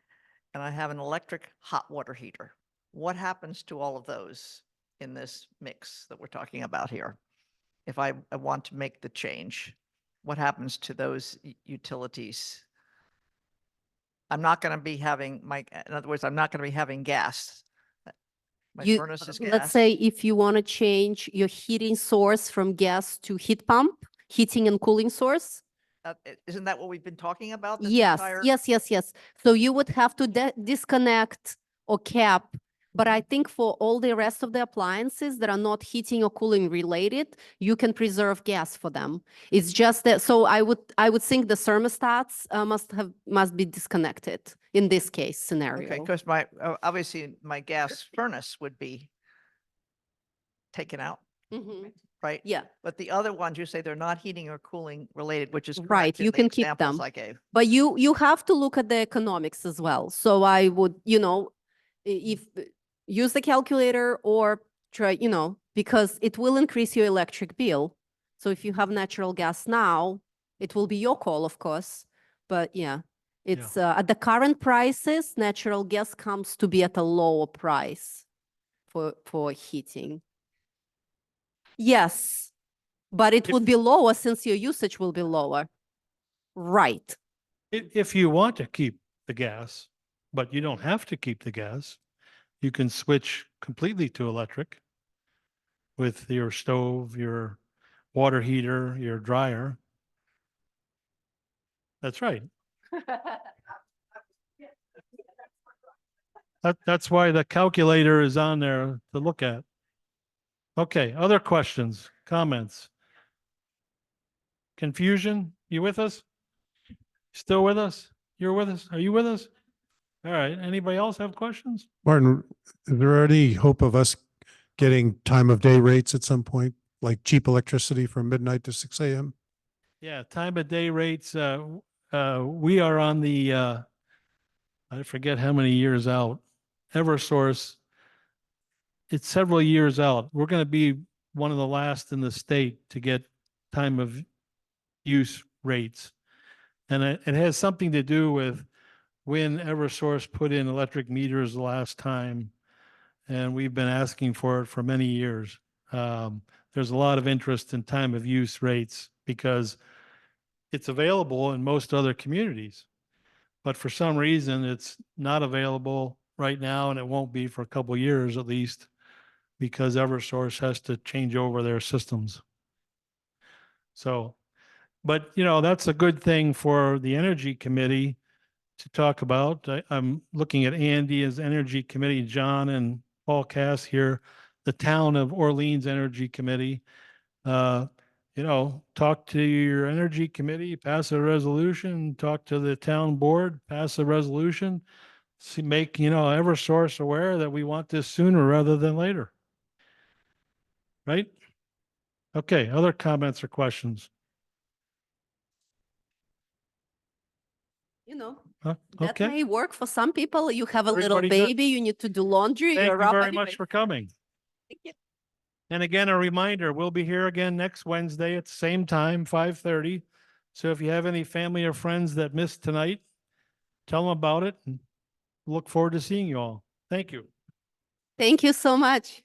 And I have an electric hot water heater. What happens to all of those in this mix that we're talking about here? If I want to make the change, what happens to those utilities? I'm not going to be having in other words, I'm not going to be having gas. My furnace is gas. Let's say if you want to change your heating source from gas to heat pump, heating and cooling source. Isn't that what we've been talking about? this Yes, entire- yes. So you would have to disconnect or cap. But I think for all the rest of the appliances that are not heating or cooling related, you can preserve gas for them. It's just that, so I would think the thermostats must be disconnected in this case scenario. Okay, because obviously my gas furnace would be taken out, Mhm. right? Yeah, But the other ones, you say they're not heating or cooling related, which is Right, correct in you the can keep examples them. I gave. but you have to look at the economics as well. So I would, if use the calculator or try, because it will increase your electric bill. So if you have natural gas now, it will be your call, of course. But yeah, it's at the current prices, natural gas comes to be at a lower price for heating. Yes, but it would be lower since your usage will be lower. Right. If you want to keep the gas, but you don't have to keep the gas, you can switch completely to electric with your stove, your water heater, your dryer. That's right. That's why the calculator is on there to look at. Okay, other questions, comments? Confusion? You with us? Still with us? You're with us? Are you with us? All right, anybody else have questions? Martin, is there any hope of us getting time of day rates at some point, like cheap electricity from midnight to 6 a.m.? Yeah, time of day rates, we are on the, I forget how many years out. Eversource, it's several years out. We're going to be one of the last in the state to get time of use rates. And it has something to do with when Eversource put in electric meters the last time. And we've been asking for it for many years. There's a lot of interest in time of use rates because it's available in most other communities. But for some reason, it's not available right now, and it won't be for a couple of years at least, because Eversource has to change over their systems. So, but you know, that's a good thing for the Energy Committee to talk about. I'm looking at Andy as Energy Committee, John and Paul Cass here, the Town of Orleans Energy Committee. You know, talk to your Energy Committee, pass a resolution, talk to the town board, pass a resolution, see, make, you know, Eversource aware that we want this sooner rather than later. Right? Okay, other comments or questions? You know, Huh? that Okay, may work for some people. You have a little Everybody good? baby, you need to do laundry, thank you're you up very anyway. much for coming. Thank you. And again, a reminder, we'll be here again next Wednesday at the same time, 5:30. So if you have any family or friends that missed tonight, tell them about it and look forward to seeing you all. Thank you. Thank you so much.